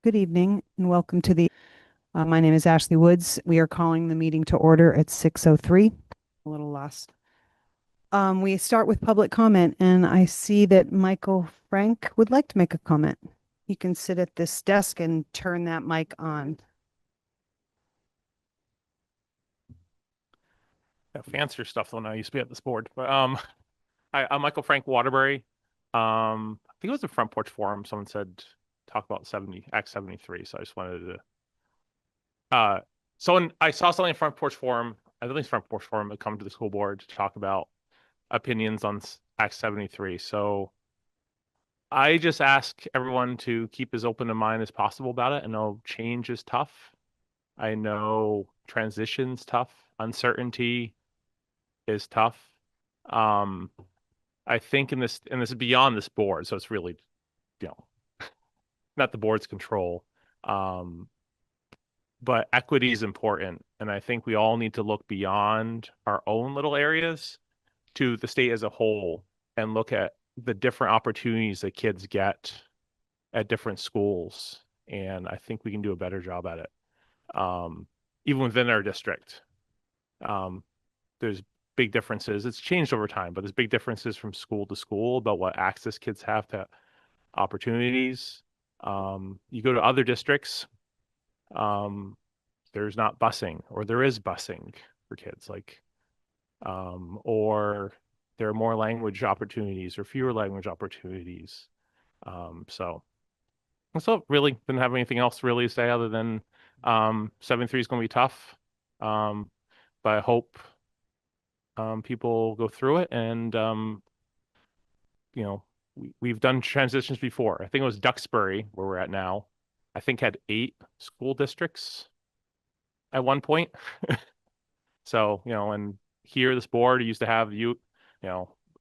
Good evening and welcome to my name is Ashley Woods. We are calling the meeting to order at 6:03. A little lost. We start with public comment and I see that Michael Frank would like to make a comment. You can sit at this desk and turn that mic on. Yeah, fancier stuff than I used to be at this board. But I'm Michael Frank Waterbury. I think it was a front porch forum. Someone said talk about 70 Act 73. So I just wanted to I saw something in front porch forum. I think it's front porch forum had come to the school board to talk about opinions on Act 73. So I just ask everyone to keep as open a mind as possible about it. I know change is tough. I know transition's tough. Uncertainty is tough. Um, I think and this is beyond this board, so it's really, you know, not the board's control. Um, but equity is important, and I think we all need to look beyond our own little areas to the state as a whole and look at the different opportunities that kids get at different schools. And I think we can do a better job at it. Even within our district. Um, there's big differences. It's changed over time, but there's big differences from school to school about what access kids have to opportunities. You go to other districts, um, there's not busing, or there is busing for kids, or there are more language opportunities or fewer language opportunities. So really didn't have anything else really to say other than 7-3 is going to be tough. Um, but I hope people go through it and you know, we've done transitions before. I think it was Duxbury, where we're at now. I think had 8 school districts at one point. So, and here this board used to have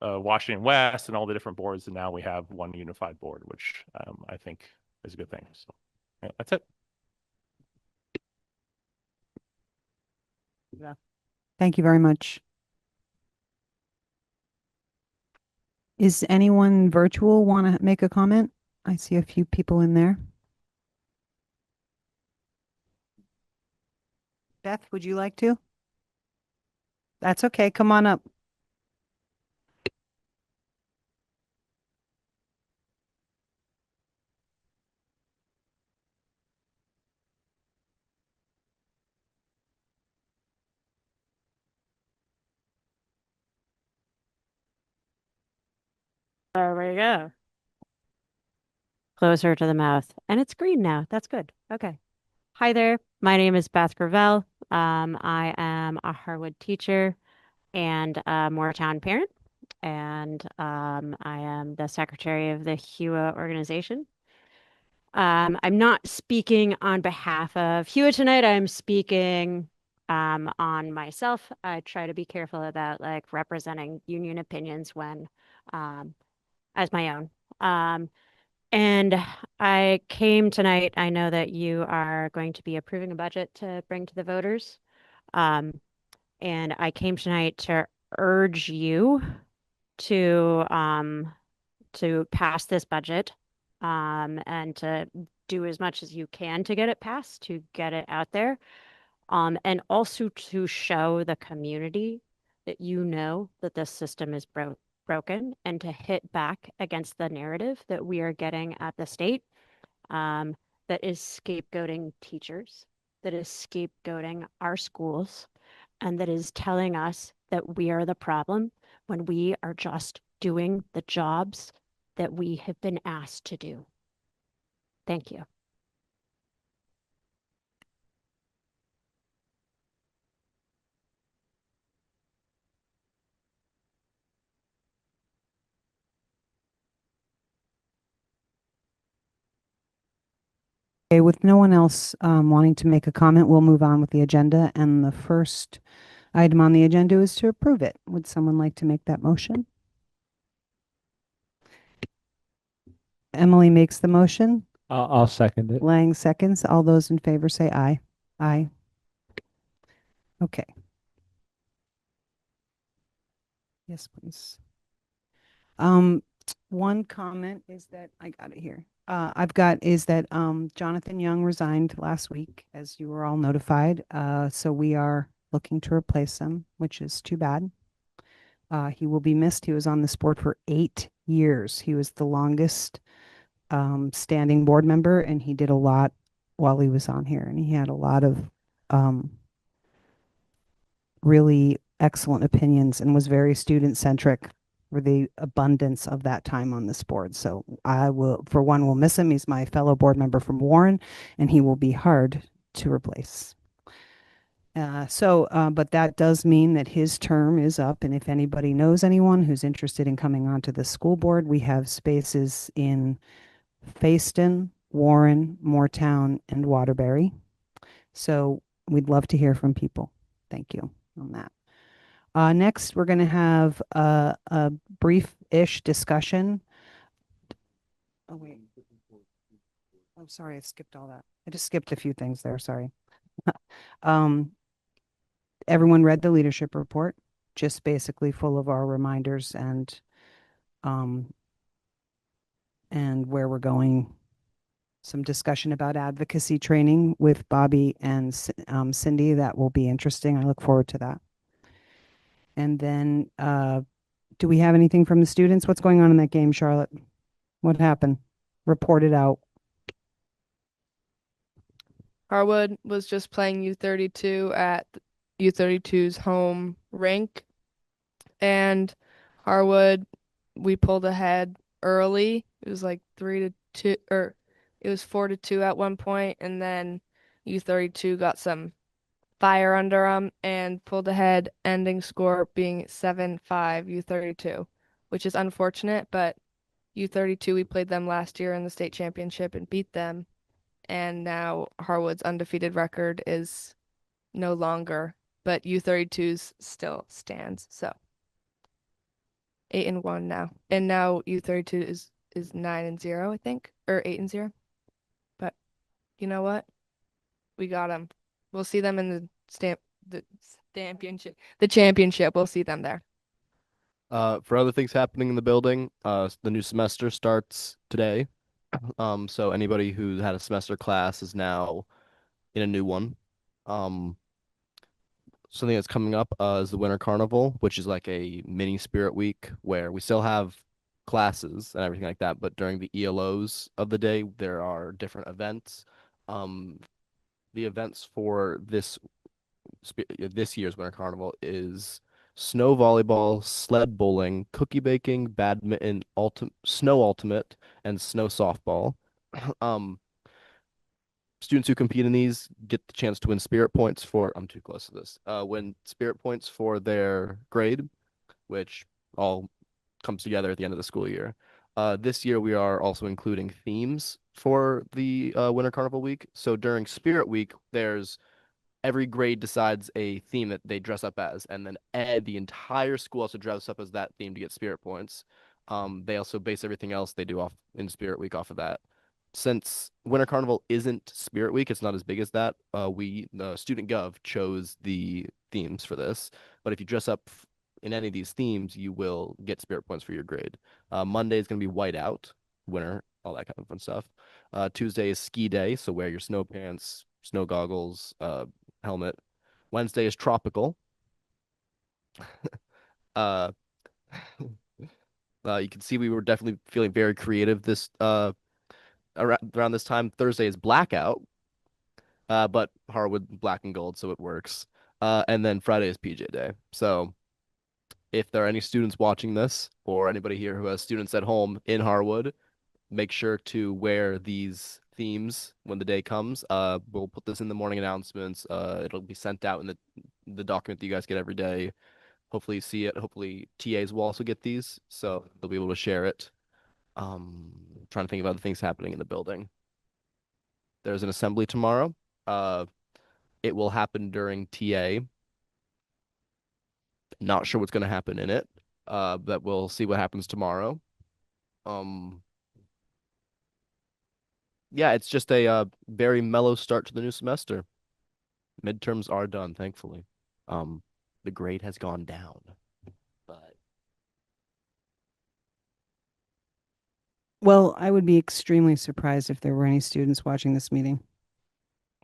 Washington West and all the different boards, and now we have one unified board, which I think is a good thing. So, yeah, that's it. Yeah. Thank you very much. Is anyone virtual want to make a comment? I see a few people in there. Beth, would you like to? That's okay. Come on up. There we go. Closer to the mouth. And it's green now. That's good. Okay. Hi there. My name is Beth Gravel. I am a Harwood teacher and a Moortown parent. And I am the secretary of the HUA organization. I'm not speaking on behalf of HUA tonight. I'm speaking on myself. I try to be careful about like representing union opinions when um, as my own. And I came tonight. I know that you are going to be approving a budget to bring to the voters. Um, and I came tonight to urge you to pass this budget and to do as much as you can to get it passed, to get it out there, and also to show the community that you know that this system is broken and to hit back against the narrative that we are getting at the state um, that is scapegoating teachers, that is scapegoating our schools, and that is telling us that we are the problem when we are just doing the jobs that we have been asked to do. Thank you. Okay, with no one else wanting to make a comment, we'll move on with the agenda. And the first item on the agenda is to approve it. Would someone like to make that motion? Emily makes the motion. I'll second it. Lang seconds. All those in favor say aye. Aye. Okay. Yes, please. Um, one comment is that I got it here. I've got is that Jonathan Young resigned last week, as you were all notified. So we are looking to replace him, which is too bad. He will be missed. He was on this board for 8 years. He was the longest standing board member, and he did a lot while he was on here. And he had a lot of um, really excellent opinions and was very student centric for the abundance of that time on this board. So I will, for one, will miss him. He's my fellow board member from Warren, and he will be hard to replace. But that does mean that his term is up. And if anybody knows anyone who's interested in coming onto the school board, we have spaces in Fayston, Warren, Moortown, and Waterbury. So we'd love to hear from people. Thank you on that. Next, we're going to have a brief-ish discussion. Oh, wait. I'm sorry, I skipped all that. I just skipped a few things there, sorry. Um, everyone read the leadership report, just basically full of our reminders um, and where we're going. Some discussion about advocacy training with Bobby and Cindy. That will be interesting. I look forward to that. And then, do we have anything from the students? What's going on in that game, Charlotte? What happened? Report it out. Harwood was just playing U32 at U32's home rink, and Harwood, we pulled ahead early. It was like 3-2, or it was 4-2 at one point, and then U32 got some fire under them and pulled ahead, ending score being 7-5 U32, which is unfortunate, but U32, we played them last year in the state championship and beat them. And now Harwood's undefeated record is no longer, but U32's still stands. So 8-1 now. And now U32 is 9-0, I think, or 8-0. But you know what? We got them. We'll see them in the championship. We'll see them there. For other things happening in the building, the new semester starts today. So anybody who had a semester class is now in a new one. Something that's coming up is the Winter Carnival, which is like a mini Spirit Week where we still have classes and everything like that, but during the ELOs of the day, there are different events. The events for this year's Winter Carnival is snow volleyball, sled bowling, cookie baking, badminton, snow ultimate, and snow softball. Um, Students who compete in these get the chance to win spirit points for, I'm too close to this, win spirit points for their grade, which all comes together at the end of the school year. This year, we are also including themes for the Winter Carnival Week. So during Spirit Week, every grade decides a theme that they dress up as, and then the entire school also dresses up as that theme to get spirit points. They also base everything else they do off in Spirit Week off of that. Since Winter Carnival isn't Spirit Week, it's not as big as that. The Student Gov chose the themes for this, but if you dress up in any of these themes, you will get spirit points for your grade. Monday is going to be white out, winter, all that kind of fun stuff. Tuesday is ski day, so wear your snow pants, snow goggles, helmet. Wednesday is tropical. uh, you can see we were definitely feeling very creative this around this time. Thursday is blackout, but Harwood black and gold, so it works. And then Friday is PJ day. So if there are any students watching this or anybody here who has students at home in Harwood, make sure to wear these themes when the day comes. We'll put this in the morning announcements. It'll be sent out in the document that you guys get every day. Hopefully you see it. Hopefully TAs will also get these, so they'll be able to share it. Trying to think of other things happening in the building. There's an assembly tomorrow. It will happen during TA. Not sure what's going to happen in it. But we'll see what happens tomorrow. Yeah, it's just a very mellow start to the new semester. Midterms are done, thankfully. The grade has gone down, but Well, I would be extremely surprised if there were any students watching this meeting.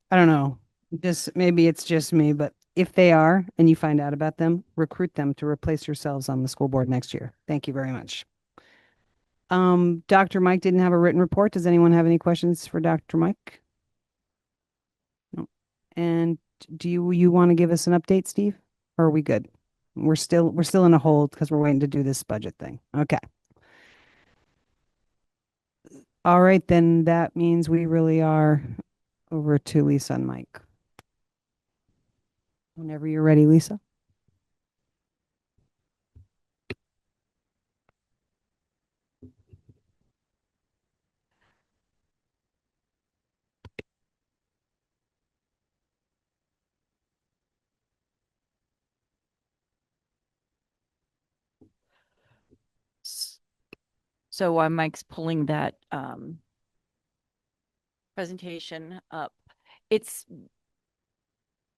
I don't know. Just maybe it's just me, but if they are and you find out about them, recruit them to replace yourselves on the school board next year. Thank you very much. Dr. Mike didn't have a written report. Does anyone have any questions for Dr. Mike? No. And do you want to give us an update, Steve? Or are we good? We're still in a hold because we're waiting to do this budget thing. Okay. All right, then that means we really are over to Lisa and Mike. Whenever you're ready, Lisa. So while Mike's pulling that presentation up, it's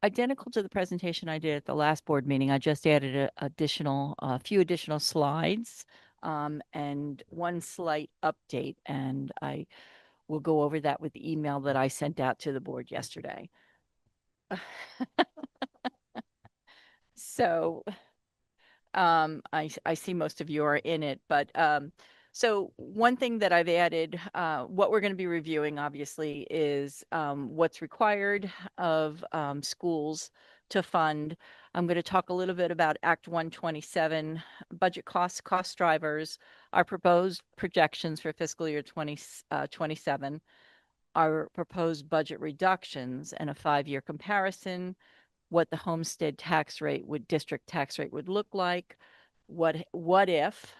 identical to the presentation I did at the last board meeting. I just added a few additional slides and one slight update, and I will go over that with the email that I sent out to the board yesterday. So I see most of you are in it, but so one thing that I've added, what we're going to be reviewing obviously is what's required of schools to fund. I'm going to talk a little bit about Act 127, budget costs, cost drivers, our proposed projections for fiscal year 2027, our proposed budget reductions, and a 5-year comparison, what the homestead tax rate district tax rate would look like, what if,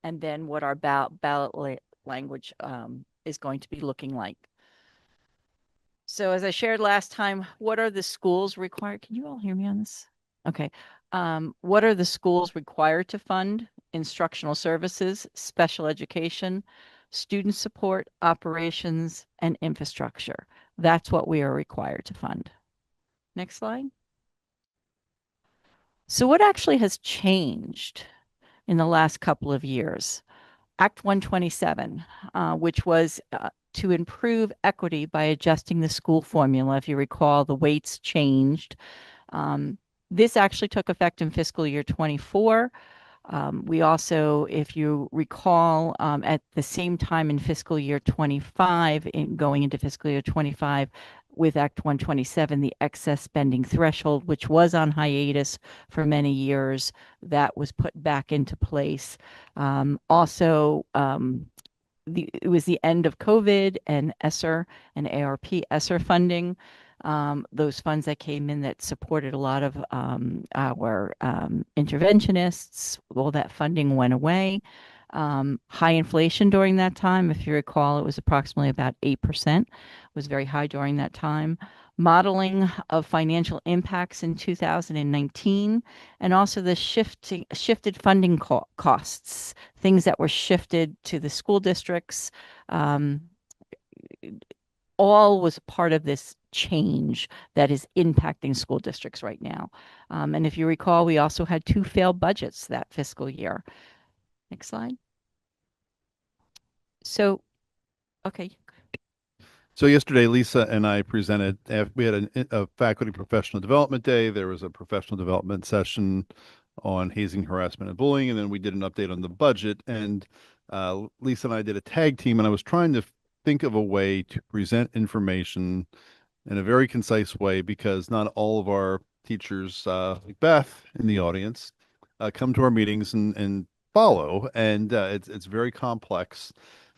and then what our ballot language is going to be looking like. So as I shared last time, what are the schools required? Can you all hear me on this? Okay. What are the schools required to fund? Instructional services, special education, student support, operations, and infrastructure. That's what we are required to fund. Next slide. So what actually has changed in the last couple of years? Act 127, which was to improve equity by adjusting the school formula. If you recall, the weights changed. This actually took effect in fiscal year 24. We also, if you recall, at the same time in fiscal year 25, going into fiscal year 25, with Act 127, the excess spending threshold, which was on hiatus for many years, that was put back into place. Also, it was the end of COVID and ESSER and ARP ESSER funding. Those funds that came in that supported a lot of our interventionists, all that funding went away. High inflation during that time, if you recall, it was approximately about 8%, was very high during that time. Modeling of financial impacts in 2019, and also the shifted funding costs, things that were shifted to the school districts. All was part of this change that is impacting school districts right now. And if you recall, we also had 2 failed budgets that fiscal year. Next slide. So, okay. So yesterday, Lisa and I presented, we had a faculty professional development day. There was a professional development session on hazing, harassment, and bullying. And then we did an update on the budget. And Lisa and I did a tag team, and I was trying to think of a way to present information in a very concise way, because not all of our teachers, like Beth in the audience, come to our meetings and follow. And it's very complex.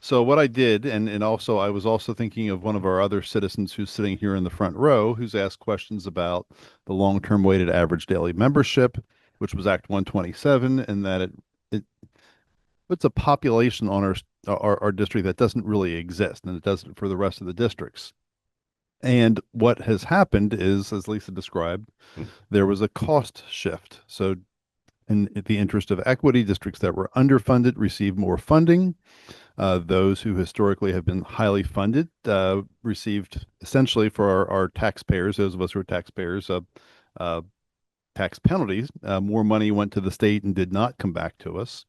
So what I did, and also I was also thinking of one of our other citizens who's sitting here in the front row, who's asked questions about the long-term weighted average daily membership, which was Act 127, and that it puts a population on our district that doesn't really exist, and it doesn't for the rest of the districts. And what has happened is, as Lisa described, there was a cost shift. So in the interest of equity, districts that were underfunded received more funding. Those who historically have been highly funded received, essentially for our taxpayers, those of us who are taxpayers, tax penalties. More money went to the state and did not come back to us.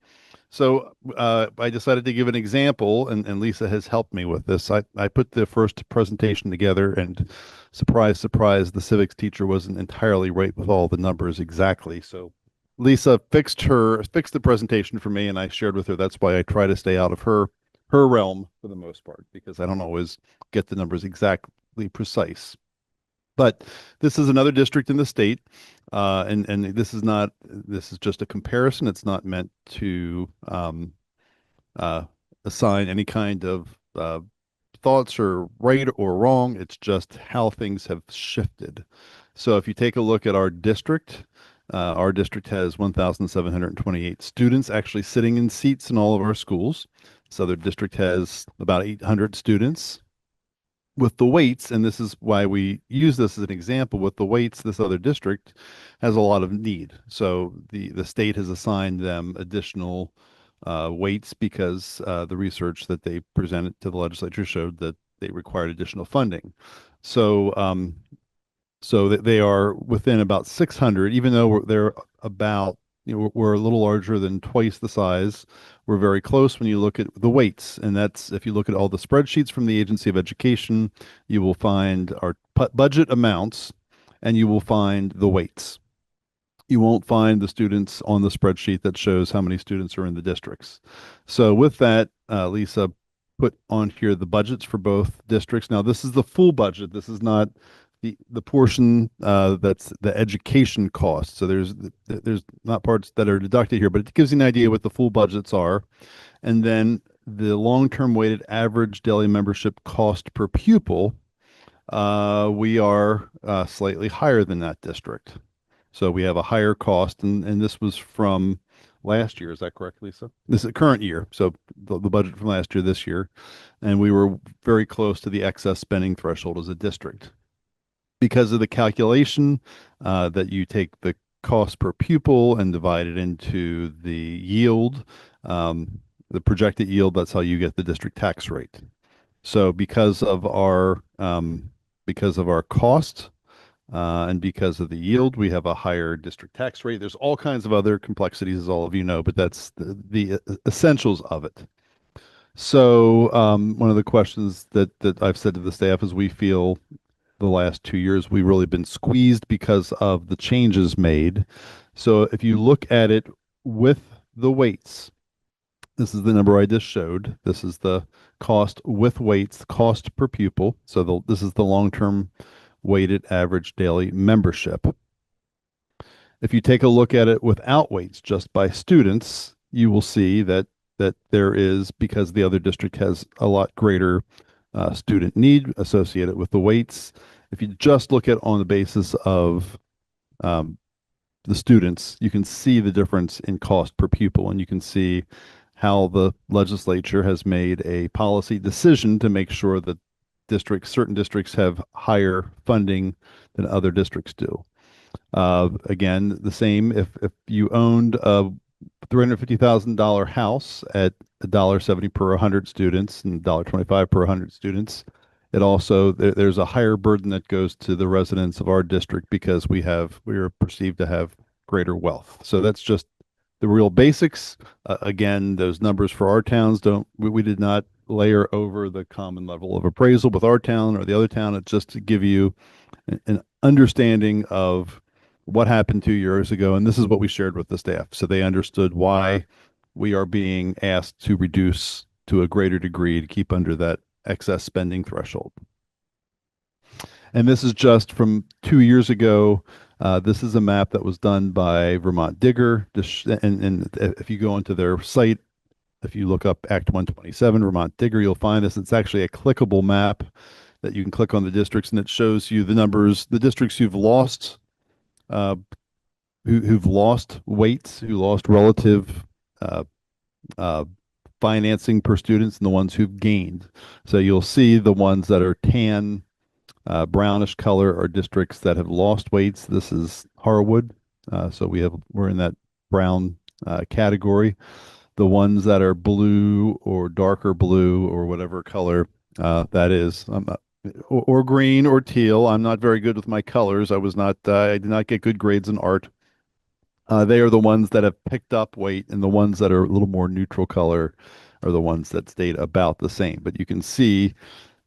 So I decided to give an example, and Lisa has helped me with this. I put the first presentation together, and surprise, surprise, the civics teacher wasn't entirely right with all the numbers exactly. So Lisa fixed the presentation for me, and I shared with her. That's why I try to stay out of her realm for the most part, because I don't always get the numbers exactly precise. But this is another district in the state, and this is just a comparison. It's not meant to uh, assign any kind of thoughts or right or wrong. It's just how things have shifted. So if you take a look at our district has 1,728 students actually sitting in seats in all of our schools. This other district has about 800 students. With the weights, and this is why we use this as an example, with the weights, this other district has a lot of need. So the state has assigned them additional weights because the research that they presented to the legislature showed that they required additional funding. So so that they are within about 600, even though they're about, we're a little larger than twice the size. We're very close when you look at the weights. And that's, if you look at all the spreadsheets from the Agency of Education, you will find our budget amounts and you will find the weights. You won't find the students on the spreadsheet that shows how many students are in the districts. So with that, Lisa put on here the budgets for both districts. Now, this is the full budget. This is not the portion that's the education cost. So there's not parts that are deducted here, but it gives you an idea what the full budgets are. And then the long-term weighted average daily membership cost per pupil, we are slightly higher than that district. So we have a higher cost, and this was from last year. Is that correct, Lisa? This is current year. So the budget from last year, this year, and we were very close to the excess spending threshold as a district. Because of the calculation that you take the cost per pupil and divide it into the yield, the projected yield, that's how you get the district tax rate. So because of our cost and because of the yield, we have a higher district tax rate. There's all kinds of other complexities, as all of you know, but that's the essentials of it. So one of the questions that I've said to the staff is we feel the last 2 years we've really been squeezed because of the changes made. So if you look at it with the weights, this is the number I just showed. This is the cost with weights, cost per pupil. So this is the long-term weighted average daily membership. If you take a look at it without weights, just by students, you will see that there is, because the other district has a lot greater student need associated with the weights. If you just look at on the basis of the students, you can see the difference in cost per pupil, and you can see how the legislature has made a policy decision to make sure that certain districts have higher funding than other districts do. Again, the same if you owned a $350,000 house at $1.70 per 100 students and $1.25 per 100 students, it also there's a higher burden that goes to the residents of our district because we are perceived to have greater wealth. So that's just the real basics. Again, those numbers for our towns we did not layer over the common level of appraisal with our town or the other town. It's just to give you an understanding of what happened 2 years ago, and this is what we shared with the staff, so they understood why we are being asked to reduce to a greater degree to keep under that excess spending threshold. And this is just from 2 years ago. This is a map that was done by Vermont Digger, and if you go onto their site, if you look up Act 127 Vermont Digger, you'll find this. It's actually a clickable map that you can click on the districts, and it shows you the numbers, the districts who've lost who've lost weights, who lost relative financing per students, and the ones who've gained. So you'll see the ones that are tan, brownish color are districts that have lost weights. This is Harwood, so we're in that brown category. The ones that are blue or darker blue or whatever color that is, or green or teal. I'm not very good with my colors. I did not get good grades in art. They are the ones that have picked up weight, and the ones that are a little more neutral color are the ones that stayed about the same. But you can see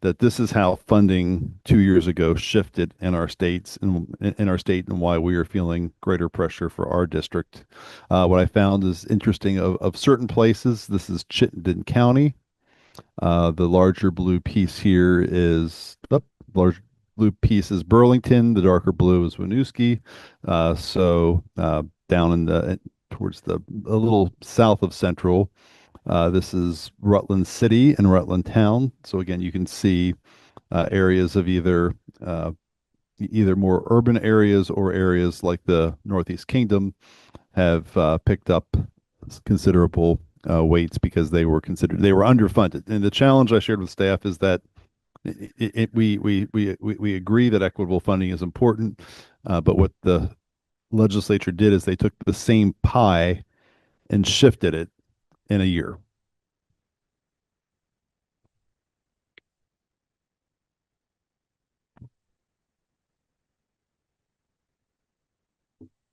that this is how funding 2 years ago shifted in our state and why we are feeling greater pressure for our district. What I found is interesting of certain places. This is Chittenden County. The larger blue piece here is large blue piece is Burlington. The darker blue is Winooski. Down in the towards a little south of Central. This is Rutland City and Rutland Town. So again, you can see areas of either more urban areas or areas like the Northeast Kingdom have picked up considerable weights because they were underfunded. And the challenge I shared with staff is that we agree that equitable funding is important, but what the legislature did is they took the same pie and shifted it in a year.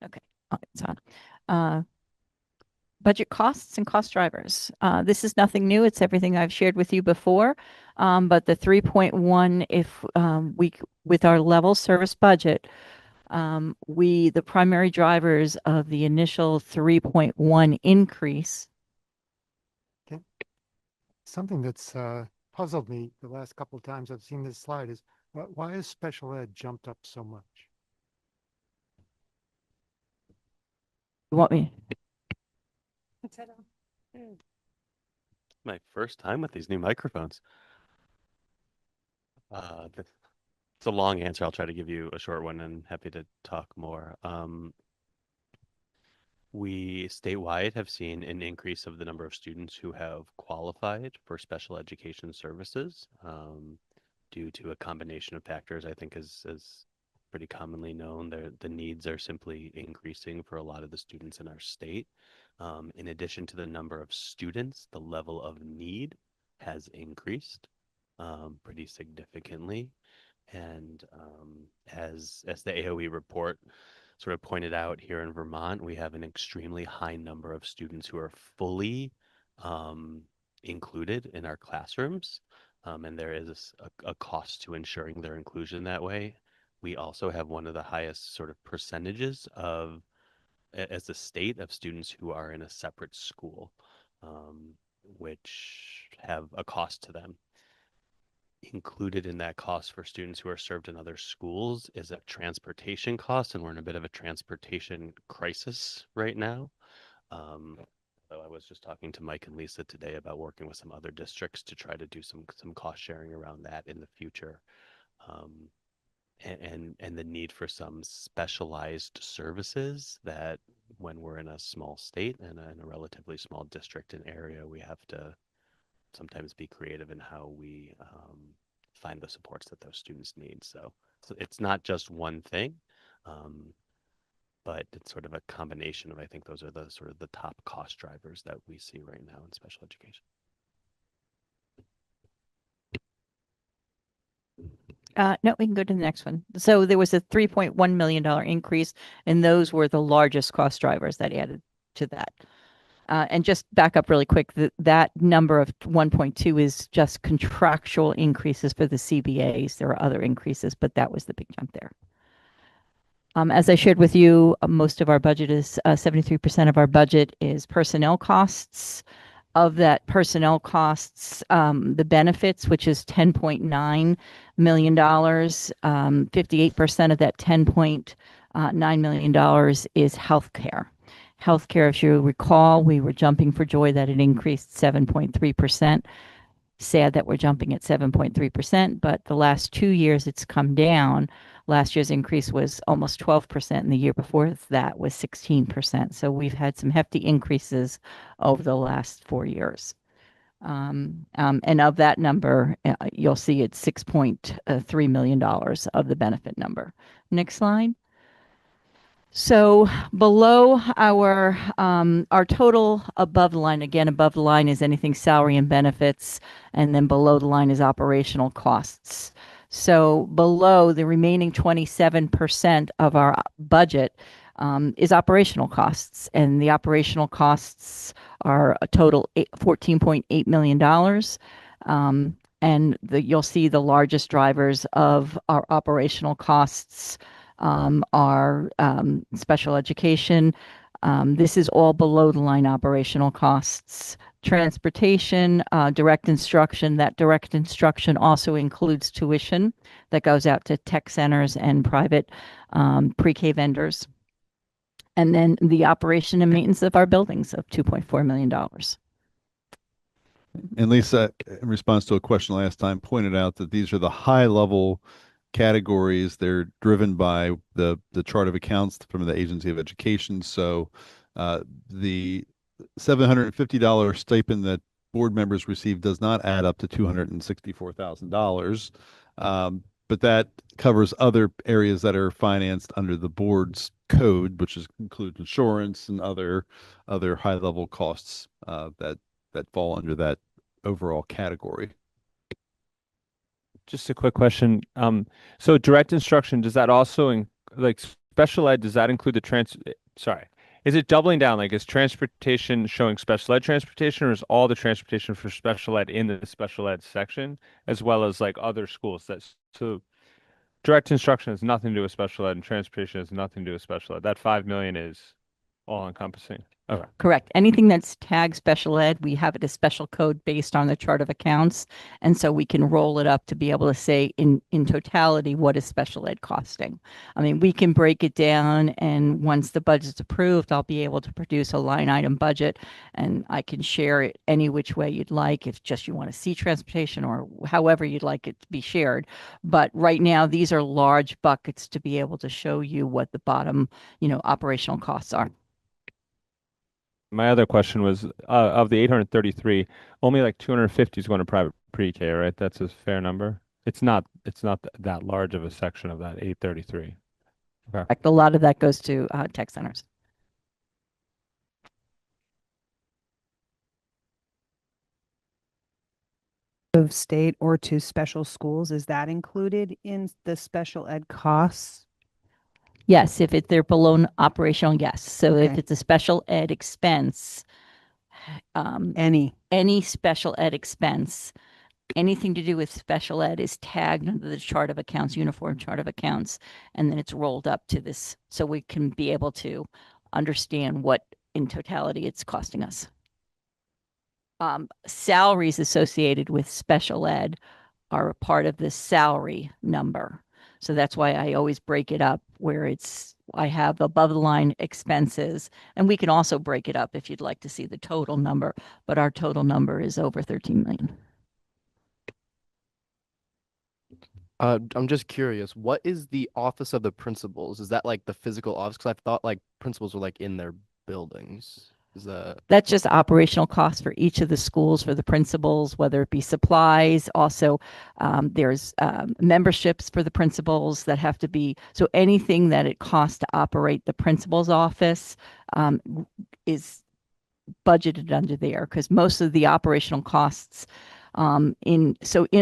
Okay, it's on. Budget costs and cost drivers. This is nothing new. It's everything I've shared with you before. But the 3.1, if with our level service budget, the primary drivers of the initial 3.1 increase. Something that's puzzled me the last couple of times I've seen this slide is why has special ed jumped up so much? You want me? My first time with these new microphones. It's a long answer. I'll try to give you a short one and happy to talk more. We statewide have seen an increase of the number of students who have qualified for special education services due to a combination of factors. I think is pretty commonly known. The needs are simply increasing for a lot of the students in our state. In addition to the number of students, the level of need has increased pretty significantly. And as the AOE report sort of pointed out, here in Vermont, we have an extremely high number of students who are fully included in our classrooms. And there is a cost to ensuring their inclusion that way. We also have one of the highest sort of percentages as a state of students who are in a separate school, which have a cost to them. Included in that cost for students who are served in other schools is a transportation cost, and we're in a bit of a transportation crisis right now. So I was just talking to Mike and Lisa today about working with some other districts to try to do some cost sharing around that in the future. And the need for some specialized services that when we're in a small state and in a relatively small district and area, we have to sometimes be creative in how we find the supports that those students need. So it's not just one thing, but it's sort of a combination of, I think those are the sort of the top cost drivers that we see right now in special education. No, we can go to the next one. So there was a $3.1 million increase, and those were the largest cost drivers that added to that. And just back up really quick, that number of 1.2 is just contractual increases for the CBAs. There are other increases, but that was the big jump there. As I shared with you, most of our budget is 73% of our budget is personnel costs. Of that personnel costs, the benefits, which is $10.9 million, 58% of that $10.9 million is healthcare. Healthcare, if you recall, we were jumping for joy that it increased 7.3%. Sad that we're jumping at 7.3%, but the last 2 years it's come down. Last year's increase was almost 12%, and the year before that was 16%. So we've had some hefty increases over the last 4 years. And of that number, you'll see it's $6.3 million of the benefit number. Next slide. So below our total above the line, again, above the line is anything salary and benefits, and then below the line is operational costs. So below the remaining 27% of our budget is operational costs, and the operational costs are a total $14.8 million. And you'll see the largest drivers of our operational costs are special education. This is all below the line operational costs. Transportation, direct instruction. That direct instruction also includes tuition that goes out to tech centers and private pre-K vendors. And then the operation and maintenance of our buildings of $2.4 million. And Lisa, in response to a question last time, pointed out that these are the high level categories. They're driven by the chart of accounts from the Agency of Education. So the $750 stipend that board members receive does not add up to $264,000. But that covers other areas that are financed under the board's code, which includes insurance and other high level costs that fall under that overall category. Just a quick question. So direct instruction, does that also like special ed, does that include the sorry, is it doubling down? Like, is transportation showing special ed transportation, or is all the transportation for special ed in the special ed section, as well as like other schools? So direct instruction has nothing to do with special ed, and transportation has nothing to do with special ed. That 5 million is all encompassing. Okay. Correct. Anything that's tagged special ed, we have it as special code based on the chart of accounts. And so we can roll it up to be able to say in totality, what is special ed costing? I mean, we can break it down, and once the budget's approved, I'll be able to produce a line item budget, and I can share it any which way you'd like, if just you want to see transportation or however you'd like it to be shared. But right now, these are large buckets to be able to show you what the bottom, operational costs are. My other question was, of the 833, only like 250 is going to private pre-K, right? That's a fair number. It's not that large of a section of that 833. Okay. A lot of that goes to tech centers. Of state or to special schools, is that included in the special ed costs? Yes, if they're below operational, yes. So if Okay. it's a special ed expense, Any? any special ed expense, anything to do with special ed is tagged under the chart of accounts, uniform chart of accounts, and then it's rolled up to this, so we can be able to understand what in totality it's costing us. Salaries associated with special ed are a part of the salary number. So that's why I always break it up where I have above the line expenses, and we can also break it up if you'd like to see the total number, but our total number is over 13 million. I'm just curious, what is the office of the principals? Is that like the physical office? Because I thought like principals were like in their buildings. That's just operational costs for each of the schools for the principals, whether it be supplies. Also, there's memberships for the principals that have to be, so anything that it costs to operate the principal's office is budgeted under there, because most of the operational costs in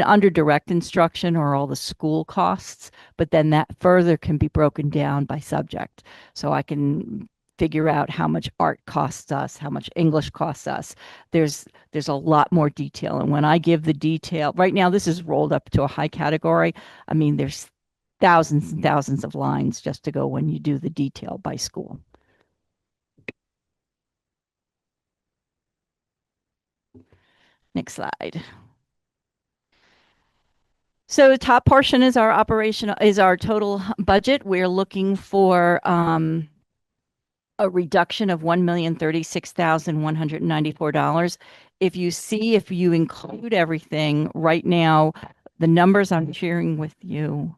under direct instruction are all the school costs, but then that further can be broken down by subject. So I can figure out how much art costs us, how much English costs us. There's a lot more detail. And when I give the detail, right now this is rolled up to a high category. I mean, there's thousands and thousands of lines just to go when you do the detail by school. Next slide. So the top portion is our total budget. We're looking for a reduction of $1,036,194. If you include everything right now, the numbers I'm sharing with you,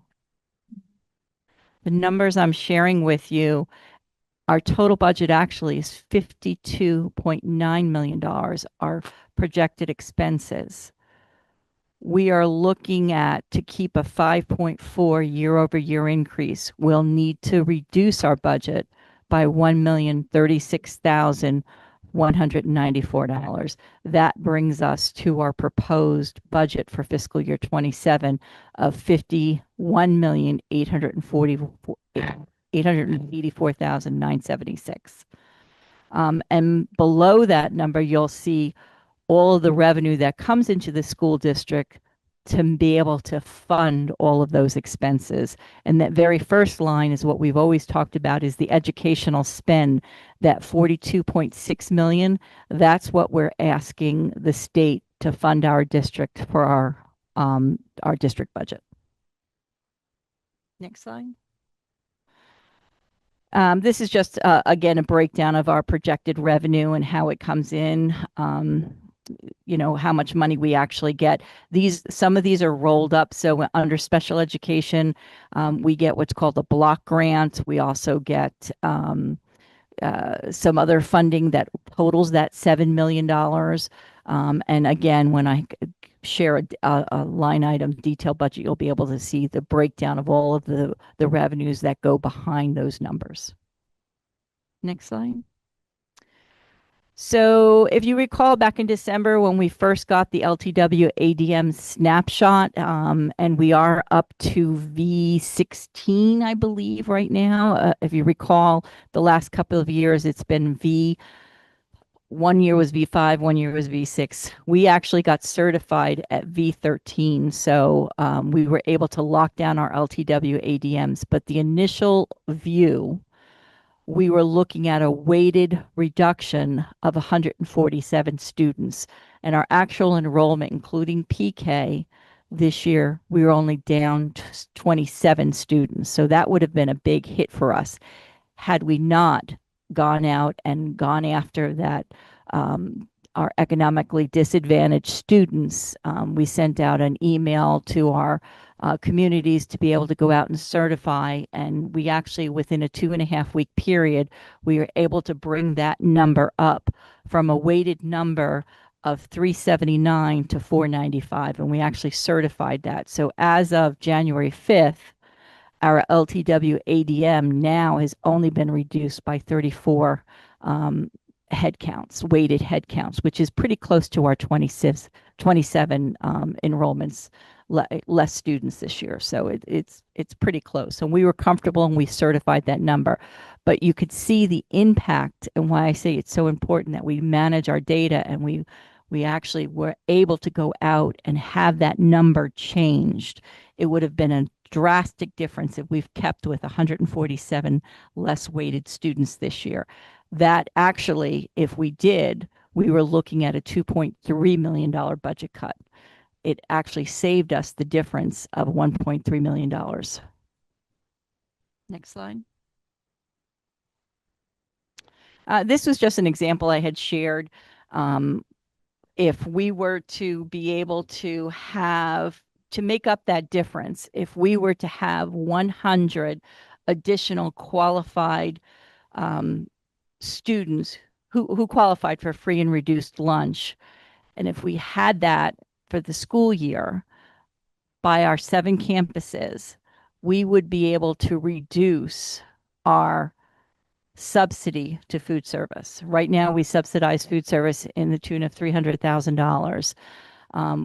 our total budget actually is $52.9 million, our projected expenses. We are looking at, to keep a 5.4 year-over-year increase, we'll need to reduce our budget by $1,036,000 $194. That brings us to our proposed budget for fiscal year 27 of $51,884,976. And below that number, you'll see all of the revenue that comes into the school district to be able to fund all of those expenses. And that very first line is what we've always talked about, is the educational spend, that 42.6 million. That's what we're asking the state to fund our district for our district budget. Next slide. This is just, again, a breakdown of our projected revenue and how it comes in. You know, how much money we actually get. Some of these are rolled up. So under special education, we get what's called a block grant. We also get some other funding that totals that $7 million. And again, when I share a line item detailed budget, you'll be able to see the breakdown of all of the revenues that go behind those numbers. Next slide. So if you recall back in December when we first got the LTW ADM snapshot, and we are up to V16, I believe, right now. If you recall, the last couple of years, it's been one year was V5, one year was V6. We actually got certified at V13. So we were able to lock down our LTW ADMs. But the initial view, we were looking at a weighted reduction of 147 students. And our actual enrollment, including PK, this year, we were only down to 27 students. So that would have been a big hit for us had we not gone out and gone after that, our economically disadvantaged students. We sent out an email to our communities to be able to go out and certify. And we actually, within a 2.5-week period, we were able to bring that number up from a weighted number of 379 to 495. And we actually certified that. So as of January 5th, our LTW ADM now has only been reduced by 34 weighted head counts, which is pretty close to our 27 enrollments, less students this year. So it's pretty close. And we were comfortable and we certified that number. But you could see the impact, and why I say it's so important that we manage our data, and we actually were able to go out and have that number changed. It would have been a drastic difference if we've kept with 147 less weighted students this year. That actually, if we did, we were looking at a $2.3 million budget cut. It actually saved us the difference of $1.3 million. Next slide. This was just an example I had shared. If we were to be able to make up that difference, if we were to have 100 additional qualified students who qualified for free and reduced lunch, and if we had that for the school year by our 7 campuses, we would be able to reduce our subsidy to food service. Right now, we subsidize food service in the tune of $300,000.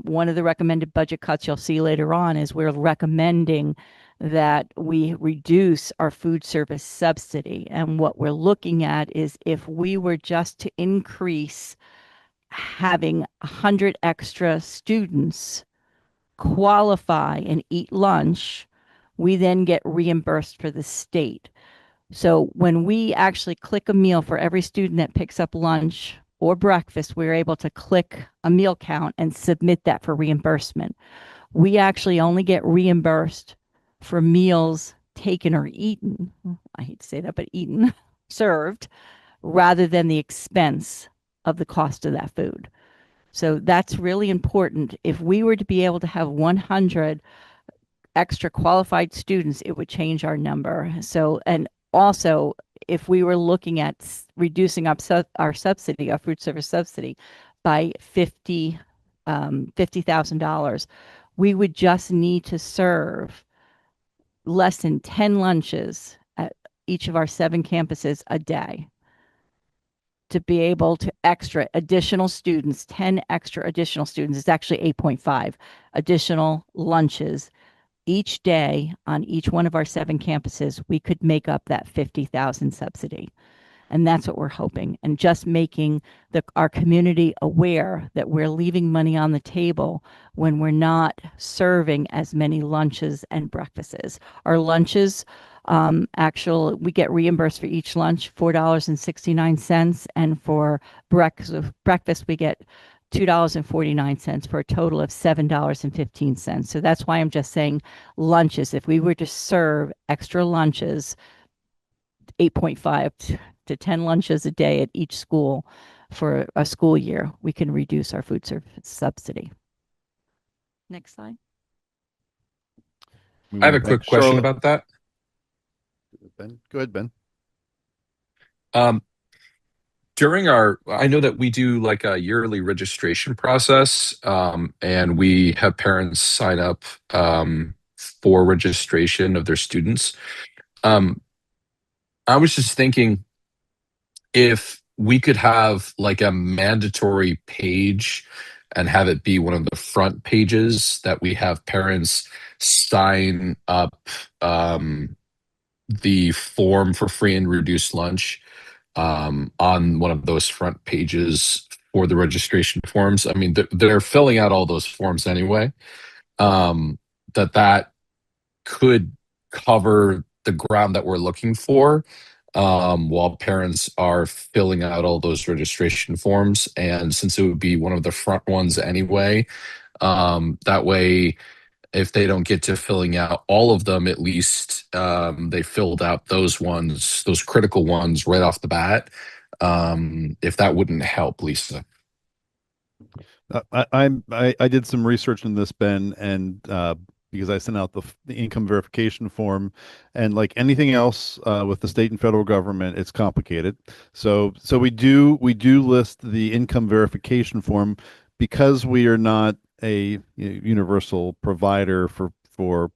One of the recommended budget cuts you'll see later on is we're recommending that we reduce our food service subsidy. And what we're looking at is if we were just to increase having 100 extra students qualify and eat lunch, we then get reimbursed for the state. So when we actually click a meal for every student that picks up lunch or breakfast, we're able to click a meal count and submit that for reimbursement. We actually only get reimbursed for meals taken or eaten. I hate to say that, but eaten, served, rather than the expense of the cost of that food. So that's really important. If we were to be able to have 100 extra qualified students, it would change our number. So, and also, if we were looking at reducing our subsidy, our food service subsidy, by $50,000, we would just need to serve less than 10 lunches at each of our 7 campuses a day. to be able to extra additional students, 10 extra additional students, it's actually 8.5 additional lunches each day on each one of our 7 campuses, we could make up that 50,000 subsidy. And that's what we're hoping. And just making our community aware that we're leaving money on the table when we're not serving as many lunches and breakfasts. Our lunches, we get reimbursed for each lunch, $4.69. And for breakfast, we get $2.49 for a total of $7.15. So that's why I'm just saying lunches. If we were to serve extra lunches, 8.5 to 10 lunches a day at each school for a school year, we can reduce our food service subsidy. Next slide. We I have a went back quick to question Charlotte. about that. Ben, go ahead, Ben. I know that we do like a yearly registration process, and we have parents sign up for registration of their students. I was just thinking if we could have like a mandatory page and have it be one of the front pages that we have parents sign up the form for free and reduced lunch on one of those front pages for the registration forms. I mean, they're filling out all those forms anyway. That could cover the ground that we're looking for while parents are filling out all those registration forms. And since it would be one of the front ones anyway, that way, if they don't get to filling out all of them, at least they filled out those ones, those critical ones right off the bat. If that wouldn't help, Lisa. I did some research in this, Ben, and because I sent out the income verification form, and like anything else with the state and federal government, it's complicated. So we do list the income verification form because we are not a universal provider for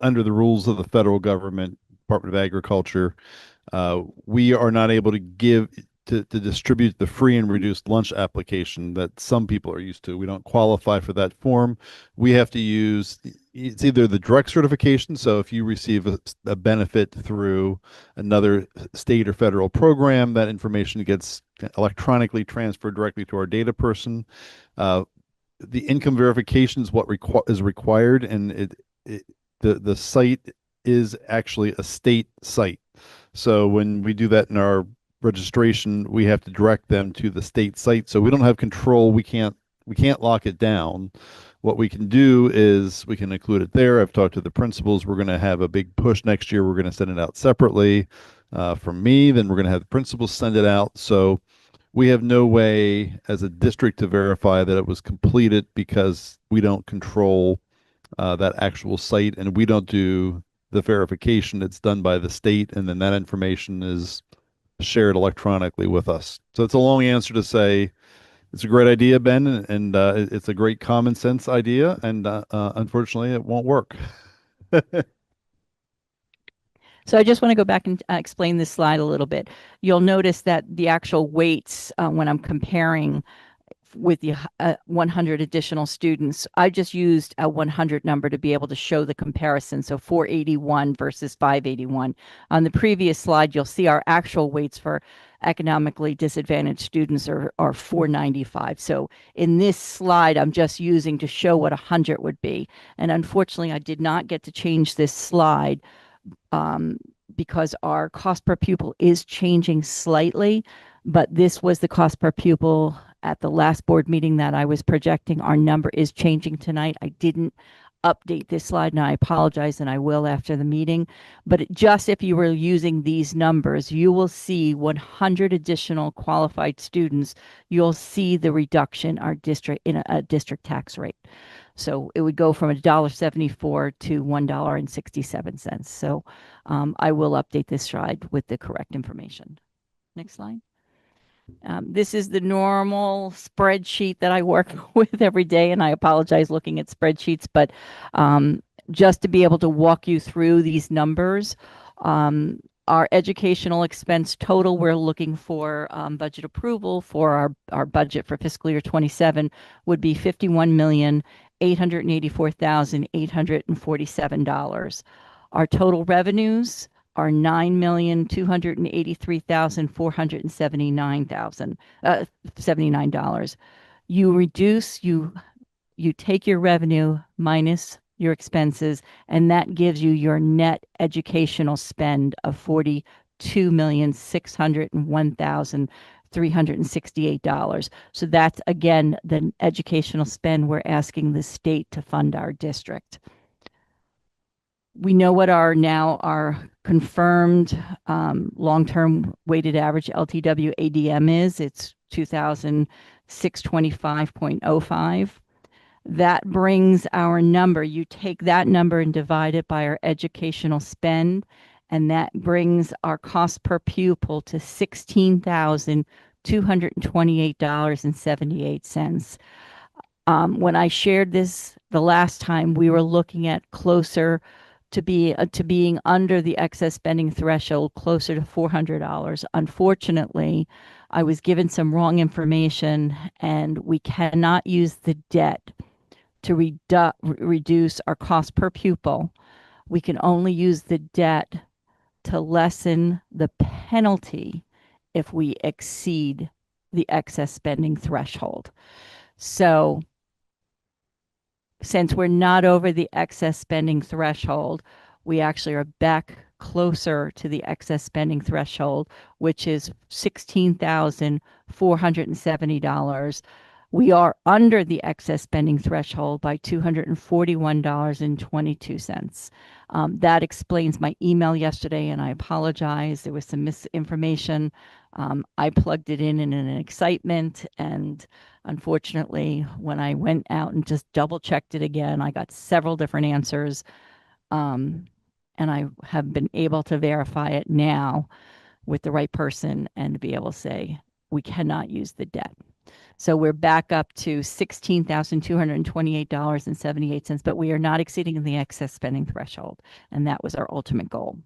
under the rules of the federal government, Department of Agriculture. We are not able to give to distribute the free and reduced lunch application that some people are used to. We don't qualify for that form. We have to use it's either the direct certification. So if you receive a benefit through another state or federal program, that information gets electronically transferred directly to our data person. The income verification is what is required, and the site is actually a state site. So when we do that in our registration, we have to direct them to the state site. So we don't have control. We can't lock it down. What we can do is we can include it there. I've talked to the principals. We're going to have a big push next year. We're going to send it out separately from me. Then we're going to have the principals send it out. So we have no way as a district to verify that it was completed because we don't control that actual site, and we don't do the verification. It's done by the state, and then that information is shared electronically with us. So it's a long answer to say it's a great idea, Ben, and it's a great common sense idea, and unfortunately, it won't work. So I just want to go back and explain this slide a little bit. You'll notice that the actual weights, when I'm comparing with the 100 additional students, I just used a 100 number to be able to show the comparison. So 481 versus 581. On the previous slide, you'll see our actual weights for economically disadvantaged students are 495. So in this slide, I'm just using to show what 100 would be. And unfortunately, I did not get to change this slide because our cost per pupil is changing slightly, but this was the cost per pupil at the last board meeting that I was projecting. Our number is changing tonight. I didn't update this slide, and I apologize, and I will after the meeting. But just if you were using these numbers, you will see 100 additional qualified students. You'll see the reduction our district in a district tax rate. So it would go from $1.74 to $1.67. So I will update this slide with the correct information. Next slide. This is the normal spreadsheet that I work with every day, and I apologize looking at spreadsheets, but just to be able to walk you through these numbers, our educational expense total, we're looking for budget approval for our budget for fiscal year 27 would be $51,884,847. Our total revenues are $9,283,479 you take your revenue minus your expenses, and that gives you your net educational spend of $42,601,368. So that's again the educational spend we're asking the state to fund our district. We know what our confirmed long-term weighted average LTW ADM is. It's 2,625.05. That brings our number. You take that number and divide it by our educational spend, and that brings our cost per pupil to $16,228.78. When I shared this the last time, we were looking at closer to being under the excess spending threshold, closer to $400. Unfortunately, I was given some wrong information, and we cannot use the debt to reduce our cost per pupil. We can only use the debt to lessen the penalty if we exceed the excess spending threshold. So since we're not over the excess spending threshold, we actually are back closer to the excess spending threshold, which is $16,470. We are under the excess spending threshold by $241.22. That explains my email yesterday, and I apologize. There was some misinformation. I plugged it in an excitement, and unfortunately, when I went out and just double checked it again, I got several different answers. And I have been able to verify it now with the right person and be able to say we cannot use the debt. So we're back up to $16,228.78, but we are not exceeding the excess spending threshold. And that was our ultimate goal.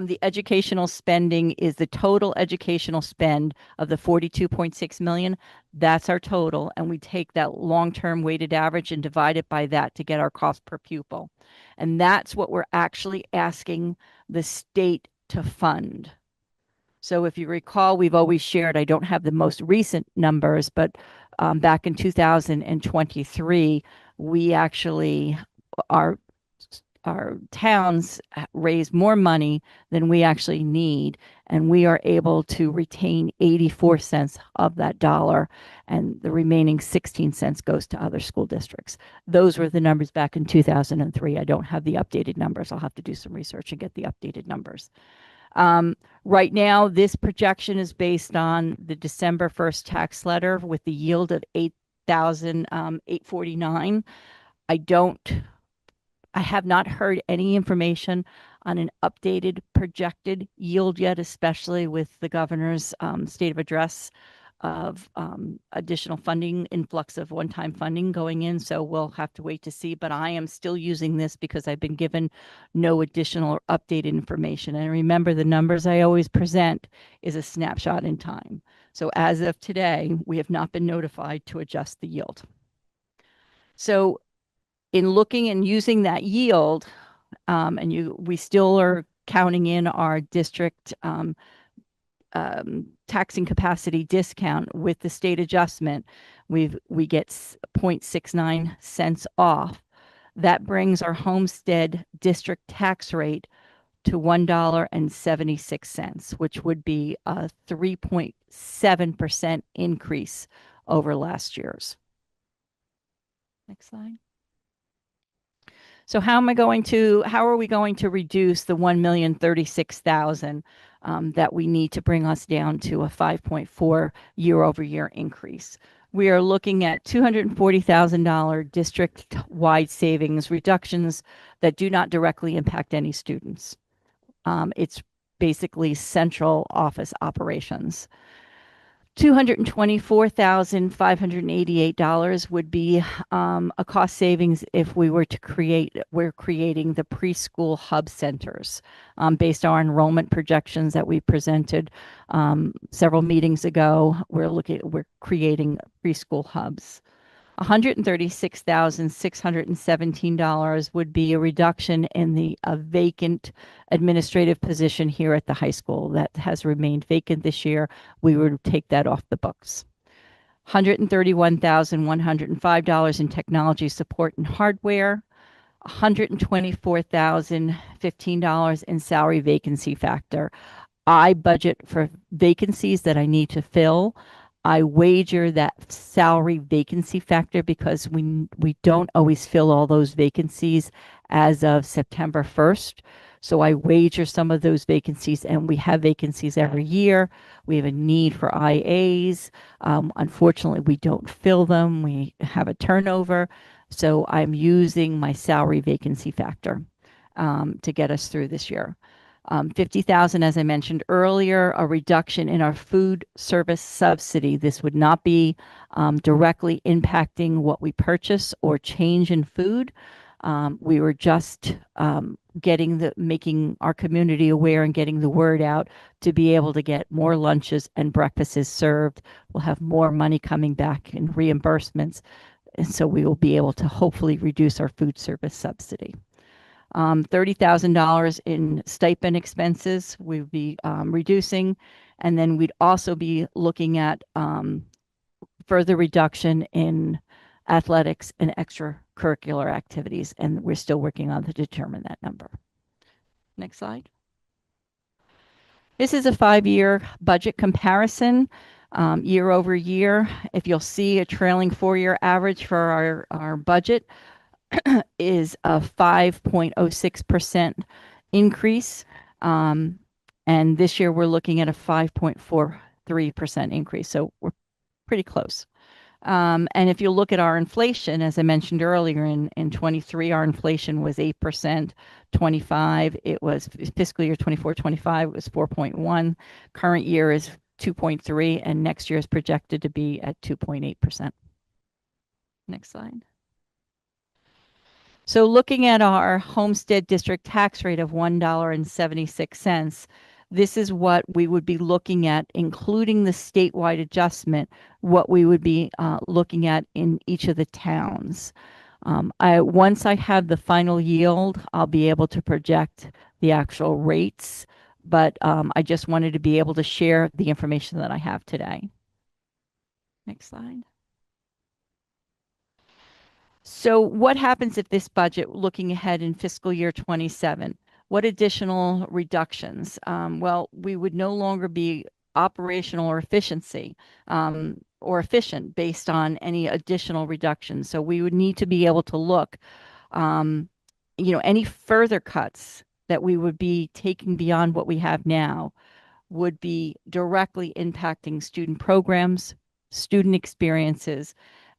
The educational spending is the total educational spend of the 42.6 million. That's our total. And we take that long-term weighted average and divide it by that to get our cost per pupil. And that's what we're actually asking the state to fund. So if you recall, we've always shared, I don't have the most recent numbers, but back in 2023, we actually, our towns raise more money than we actually need, and we are able to retain 84 cents of that dollar, and the remaining 16 cents goes to other school districts. Those were the numbers back in 2003. I don't have the updated numbers. I'll have to do some research and get the updated numbers. Right now, this projection is based on the December 1st tax letter with the yield of 8,849. I have not heard any information on an updated projected yield yet, especially with the governor's state of address of additional funding, influx of one-time funding going in. So we'll have to wait to see. But I am still using this because I've been given no additional or updated information. And remember, the numbers I always present is a snapshot in time. So as of today, we have not been notified to adjust the yield. So in looking and using that yield, we still are counting in our district taxing capacity discount with the state adjustment. We get 0.69 cents off. That brings our homestead district tax rate to $1.76, which would be a 3.7% increase over last year's. Next slide. So how are we going to reduce the 1,036,000 that we need to bring us down to a 5.4 year-over-year increase? We are looking at $240,000 district-wide savings reductions that do not directly impact any students. It's basically central office operations. $224,588 would be a cost savings if we were to we're creating the preschool hub centers based on our enrollment projections that we presented several meetings ago. We're creating preschool hubs. $136,617 would be a reduction in the vacant administrative position here at the high school that has remained vacant this year. We would take that off the books. $131,105 in technology support and hardware. $124,015 in salary vacancy factor. I budget for vacancies that I need to fill. I wager that salary vacancy factor because we don't always fill all those vacancies as of September 1st. So I wager some of those vacancies, and we have vacancies every year. We have a need for IAs. Unfortunately, we don't fill them. We have a turnover. So I'm using my salary vacancy factor to get us through this year. 50,000, as I mentioned earlier, a reduction in our food service subsidy. This would not be directly impacting what we purchase or change in food. We were just making our community aware and getting the word out to be able to get more lunches and breakfasts served. We'll have more money coming back in reimbursements. And so we will be able to hopefully reduce our food service subsidy. $30,000 in stipend expenses we would be reducing. And then we'd also be looking at further reduction in athletics and extracurricular activities. And we're still working on to determine that number. Next slide. This is a 5-year budget comparison year over year. If you'll see a trailing 4-year average for our budget, is a 5.06% increase. And this year we're looking at a 5.43% increase. So we're pretty close. And if you look at our inflation, as I mentioned earlier, in 23, our inflation was 8%. 25, it was fiscal year 24-25, it was 4.1. Current year is 2.3, and next year is projected to be at 2.8%. Next slide. So looking at our homestead district tax rate of $1.76, this is what we would be looking at, including the statewide adjustment, what we would be looking at in each of the towns. Once I have the final yield, I'll be able to project the actual rates, but I just wanted to be able to share the information that I have today. Next slide. So what happens if this budget, looking ahead in fiscal year 27, what additional reductions? Well, we would no longer be operational or efficient based on any additional reductions. So we would need to be able to look, any further cuts that we would be taking beyond what we have now would be directly impacting student programs, student experiences,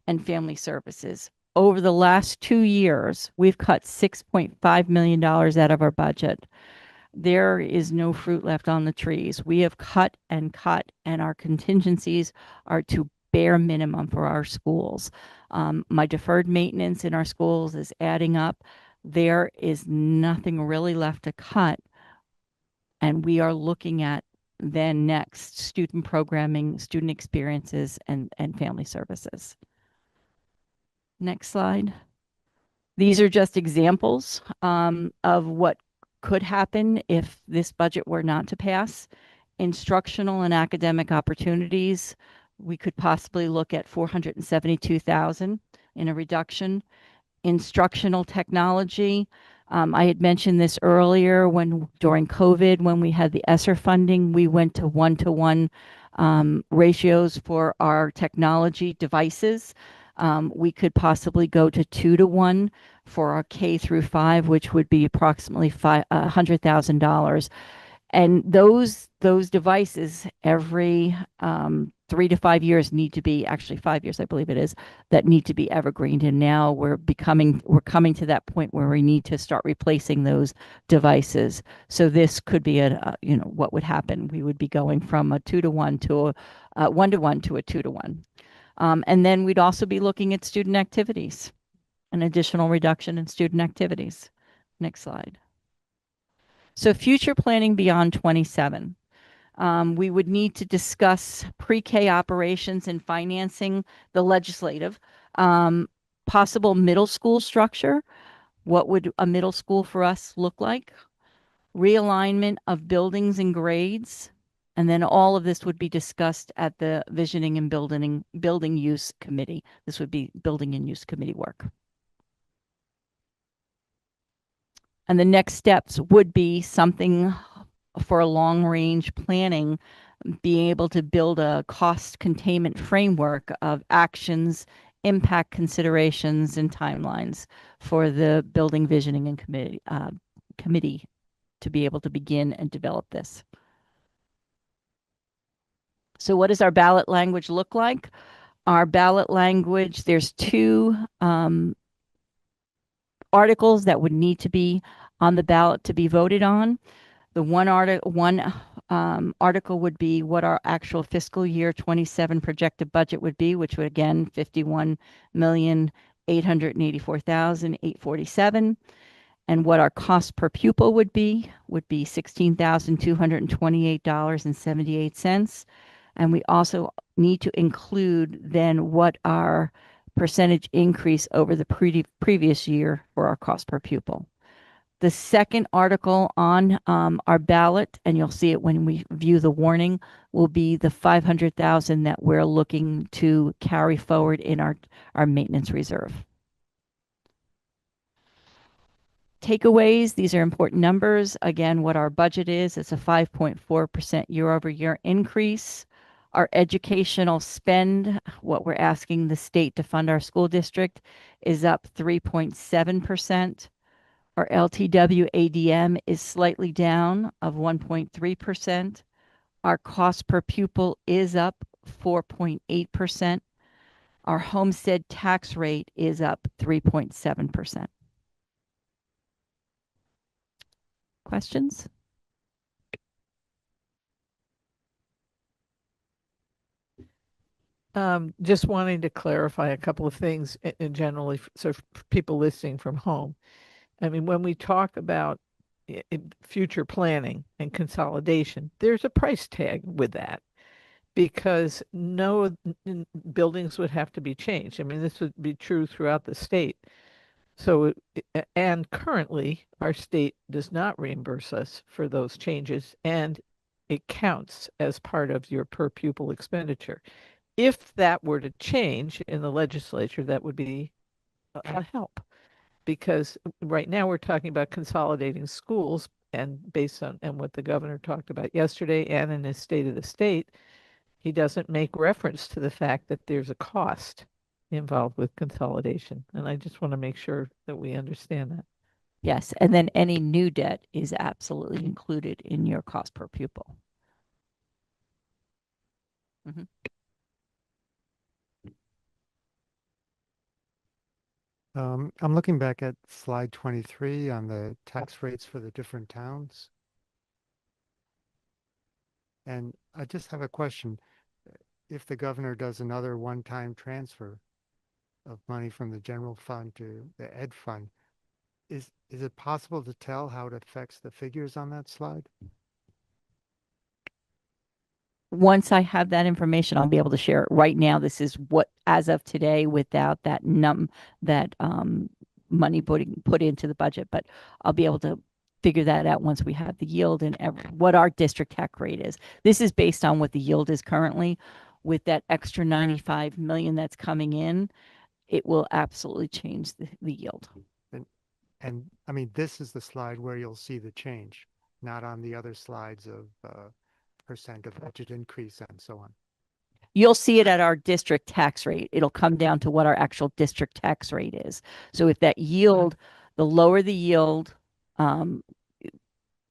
and family services. Over the last 2 years, we've cut $6.5 million out of our budget. There is no fruit left on the trees. We have cut, and our contingencies are to bare minimum for our schools. My deferred maintenance in our schools is adding up. There is nothing really left to cut. And we are looking at then next student programming, student experiences, and family services. Next slide. These are just examples of what could happen if this budget were not to pass. Instructional and academic opportunities, we could possibly look at $472,000 in a reduction. Instructional technology, I had mentioned this earlier during COVID, when we had the ESSER funding, we went to 1-to-1 ratios for our technology devices. We could possibly go to 2-to-1 for our K through 5, which would be approximately $100,000. And those devices every 3 to 5 years need to be, actually 5 years, I believe it is, that need to be evergreened. And now we're coming to that point where we need to start replacing those devices. So this could be what would happen. We would be going from a 2-to-1 to a 1-to-1 to a 2-to-1. And then we'd also be looking at student activities, an additional reduction in student activities. Next slide. So future planning beyond 27. We would need to discuss pre-K operations and financing, the legislative, possible middle school structure. What would a middle school for us look like? Realignment of buildings and grades. And then all of this would be discussed at the Visioning and Building Use Committee. This would be Building and Use Committee work. And the next steps would be something for a long range planning, being able to build a cost containment framework of actions, impact considerations, and timelines for the Building Visioning and Committee to be able to begin and develop this. So what does our ballot language look like? Our ballot language, there's 2 articles that would need to be on the ballot to be voted on. The one article would be what our actual fiscal year 27 projected budget would be, which would again 51,884,847, and what our cost per pupil would be $16,228.78. And we also need to include then what our percentage increase over the previous year for our cost per pupil. The second article on our ballot, and you'll see it when we view the warning, will be the $500,000 that we're looking to carry forward in our maintenance reserve. Takeaways, these are important numbers. Again, what our budget is, it's a 5.4% year-over-year increase. Our educational spend, what we're asking the state to fund our school district, is up 3.7%. Our LTW ADM is slightly down of 1.3%. Our cost per pupil is up 4.8%. Our homestead tax rate is up 3.7%. Questions? Just wanting to clarify a couple of things in generally, so for people listening from home. I mean, when we talk about future planning and consolidation, there's a price tag with that because no buildings would have to be changed. I mean, this would be true throughout the state. So, and currently, our state does not reimburse us for those changes, and it counts as part of your per pupil expenditure. If that were to change in the legislature, that would be a help. Because right now we're talking about consolidating schools, and based on what the governor talked about yesterday and in his State of the State, he doesn't make reference to the fact that there's a cost involved with consolidation. And I just want to make sure that we understand that. Yes, and then any new debt is absolutely included in your cost per pupil. Mm-hmm. I'm looking back at slide 23 on the tax rates for the different towns. And I just have a question. If the governor does another one-time transfer of money from the general fund to the ed fund, is it possible to tell how it affects the figures on that slide? Once I have that information, I'll be able to share it. Right now, this is what, as of today, without that money put into the budget, but I'll be able to figure that out once we have the yield and what our district tax rate is. This is based on what the yield is currently. With that extra 95 million that's coming in, it will absolutely change the yield. And I mean, this is the slide where you'll see the change, not on the other slides of percent of budget increase and so on. You'll see it at our district tax rate. It'll come down to what our actual district tax rate is. So if that yield, the lower the yield,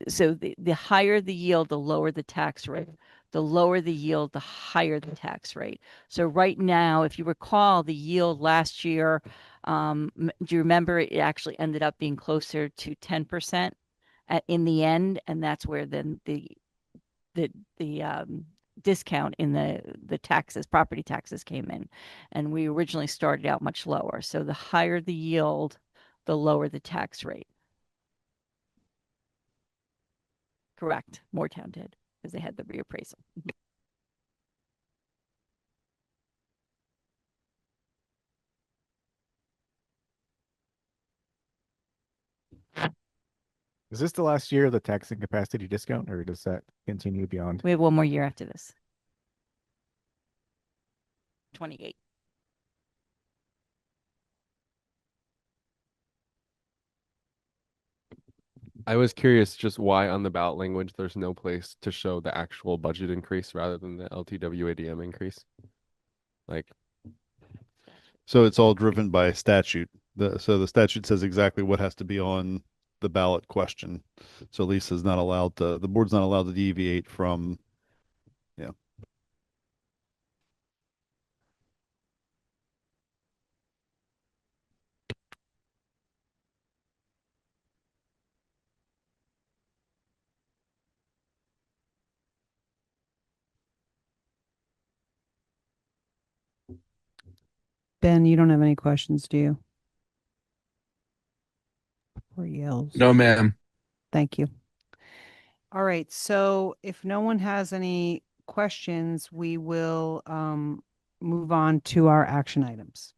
so the higher the yield, the lower the tax rate. The lower the yield, the higher the tax rate. So right now, if you recall, the yield last year, do you remember it actually ended up being closer to 10% in the end, and that's where then the discount in the taxes, property taxes came in, and we originally started out much lower. So the higher the yield, the lower the tax rate. Correct. Moortown did because they had the reappraisal. Is this the last year of the tax incapacity discount, or does that continue beyond? We have one more year after this. 28. I was curious just why on the ballot language there's no place to show the actual budget increase rather than the LTWADM increase. Like, So it's all driven by statute. So the statute says exactly what has to be on the ballot question. So Lisa's not allowed to, the board's not allowed to deviate from, yeah. Ben, you don't have any questions, do you? Or yells? No, ma'am. Thank you. All right, so if no one has any questions, we will move on to our action items.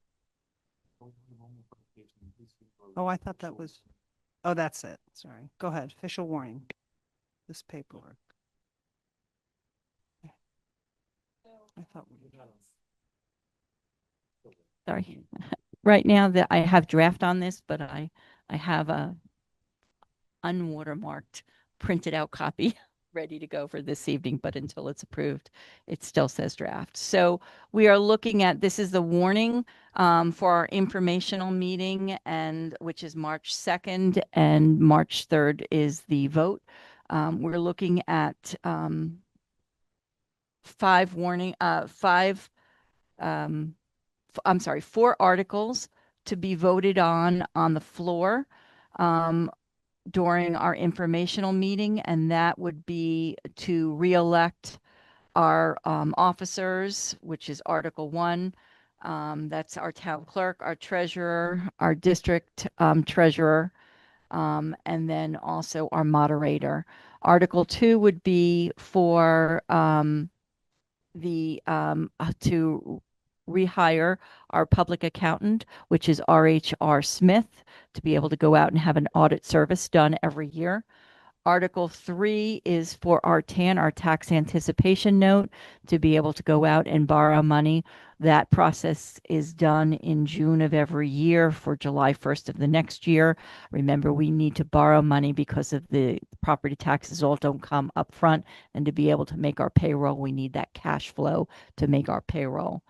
Oh, I thought that was, oh, that's it. Sorry. Go ahead. Official warning. This paperwork. I thought we Sorry. Right now that I have draft on this, but I have a unwatermarked printed out copy ready to go for this evening, but until it's approved, it still says draft. So we are looking at, this is the warning for our informational meeting, and which is March 2nd and March 3rd is the vote. We're looking at four articles to be voted on the floor during our informational meeting, and that would be to reelect our officers, which is Article 1. That's our town clerk, our treasurer, our district treasurer, and then also our moderator. Article 2 would be for to rehire our public accountant, which is RHR Smith, to be able to go out and have an audit service done every year. Article 3 is for our TAN, our tax anticipation note, to be able to go out and borrow money. That process is done in June of every year for July 1st of the next year. Remember, we need to borrow money because of the property taxes all don't come up front, and to be able to make our payroll, we need that cash flow to make our payroll.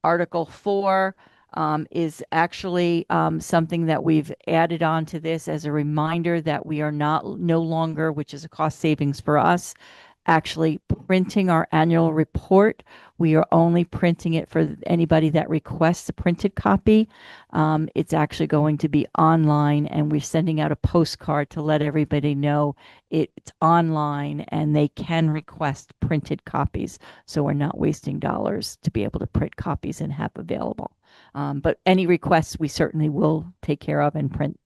Article 4 is actually something that we've added on to this as a reminder that we are no longer, which is a cost savings for us, actually printing our annual report. We are only printing it for anybody that requests a printed copy. It's actually going to be online, and we're sending out a postcard to let everybody know it's online and they can request printed copies. So we're not wasting dollars to be able to print copies and have available. But any requests we certainly will take care of and print.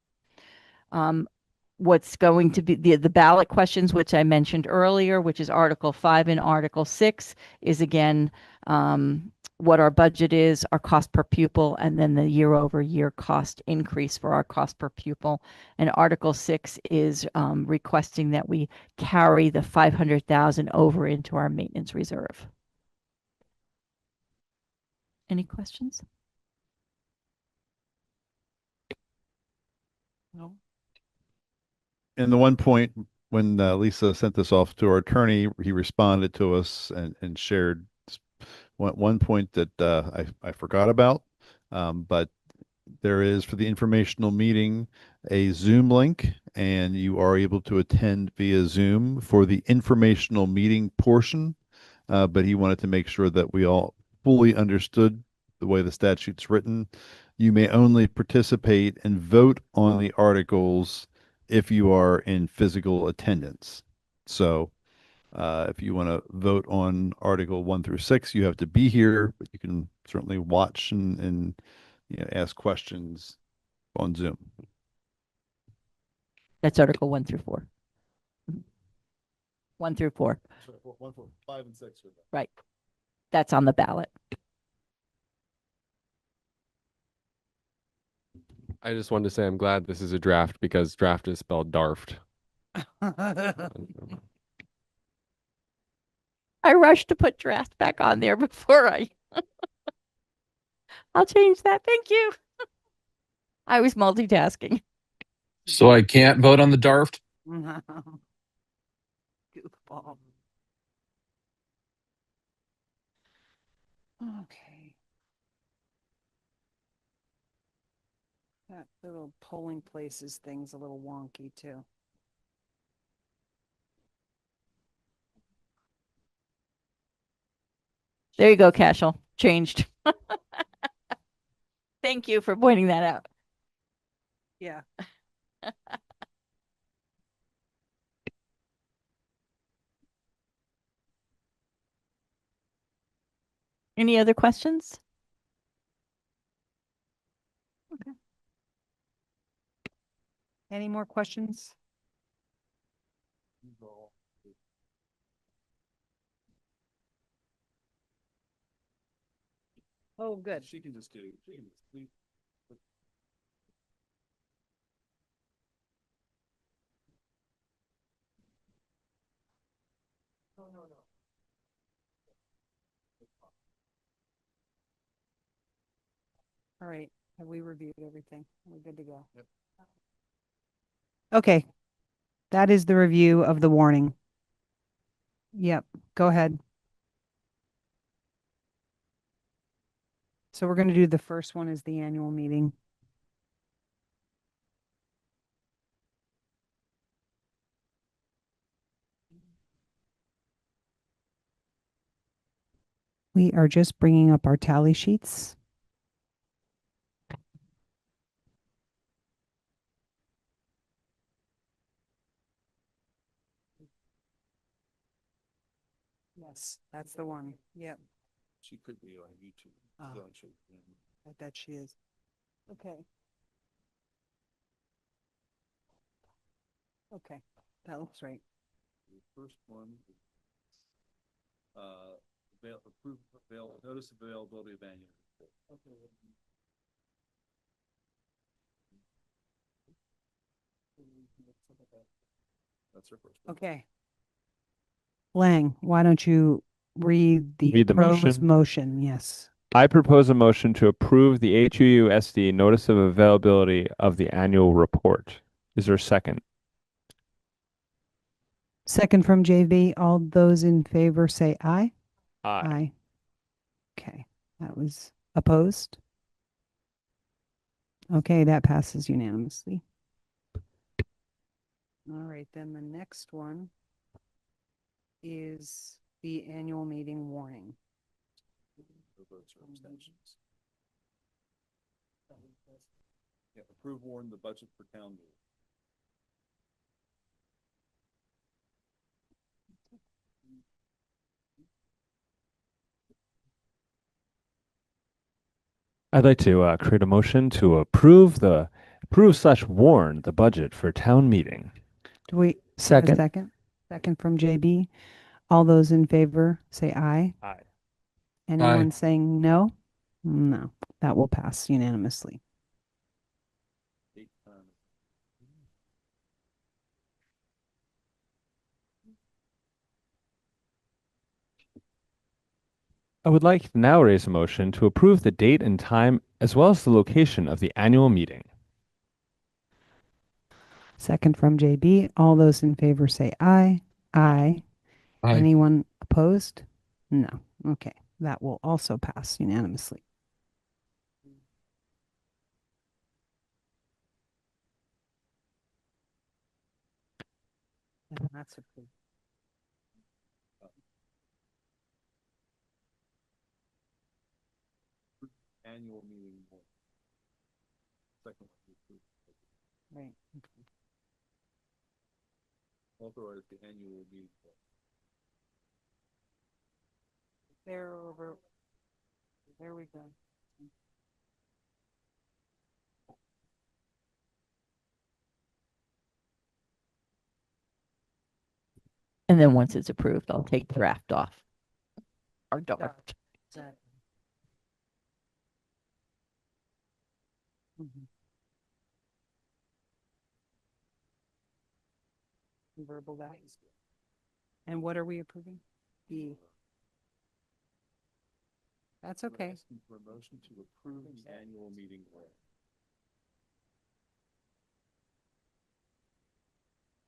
What's going to be the ballot questions, which I mentioned earlier, which is Article 5 and Article 6, is again what our budget is, our cost per pupil, and then the year-over-year cost increase for our cost per pupil. And Article 6 is requesting that we carry the $500,000 over into our maintenance reserve. Any questions? No. And the one point when Lisa sent this off to our attorney, he responded to us and shared one point that I forgot about. But there is for the informational meeting a Zoom link, and you are able to attend via Zoom for the informational meeting portion. But he wanted to make sure that we all fully understood the way the statute's written. You may only participate and vote on the articles if you are in physical attendance. So if you want to vote on Article 1 through 6, you have to be here, but you can certainly watch and ask questions on Zoom. That's Article 1 through 4. 1 through 4. Sorry, 1, 4, 5, and 6. Right. That's on the ballot. I just wanted to say I'm glad this is a draft because draft is spelled DARFT. I rushed to put draft back on there before I'll change that. Thank you. I was multitasking. So I can't vote on the DARFT? Goofball. Okay. That little polling places thing's a little wonky too. There you go, Cashel. Changed. Thank you for pointing that out. Yeah. Any other questions? Okay. Any more questions? Oh, good. She can just do. She can just leave. Oh, no. All right. Have we reviewed everything? We're good to go. Yep. Okay. That is the review of the warning. Yep. Go ahead. So we're going to do the first one is the annual meeting. We are just bringing up our tally sheets. Yes, that's the one. Yep. She could be on YouTube. Oh. So I bet she is. Okay. Okay, that looks right. the first one, notice of availability of annual. Okay. That's her first one. Okay. Lang, why don't you read the Read the proposed motion? motion? Yes. I propose a motion to approve the HUUSD notice of availability of the annual report. Is there a second? Second from JB. All those in favor say aye. Aye. Okay, that was opposed. Okay, that passes unanimously. All right, then the next one is the annual meeting warning. Votes or abstentions. Yeah, approve warn the budget for town meeting. I'd like to create a motion to approve/warn the budget for town meeting. Do we? Second. Second. Second from JB. All those in favor say aye. Aye. Anyone saying no? No, that will pass unanimously. I would like to now raise a motion to approve the date and time as well as the location of the annual meeting. Second from JB. All those in favor say aye. Aye. Aye. Anyone opposed? No. Okay, that will also pass unanimously. Yeah, that's approved. Annual meeting. Second one. Right. Okay. Authorize the annual meeting. There we go. And then once it's approved, I'll take draft off. Or draft. Exactly. Mhm. Verbal that. And what are we approving? B. That's okay. Asking for a motion to approve the annual meeting.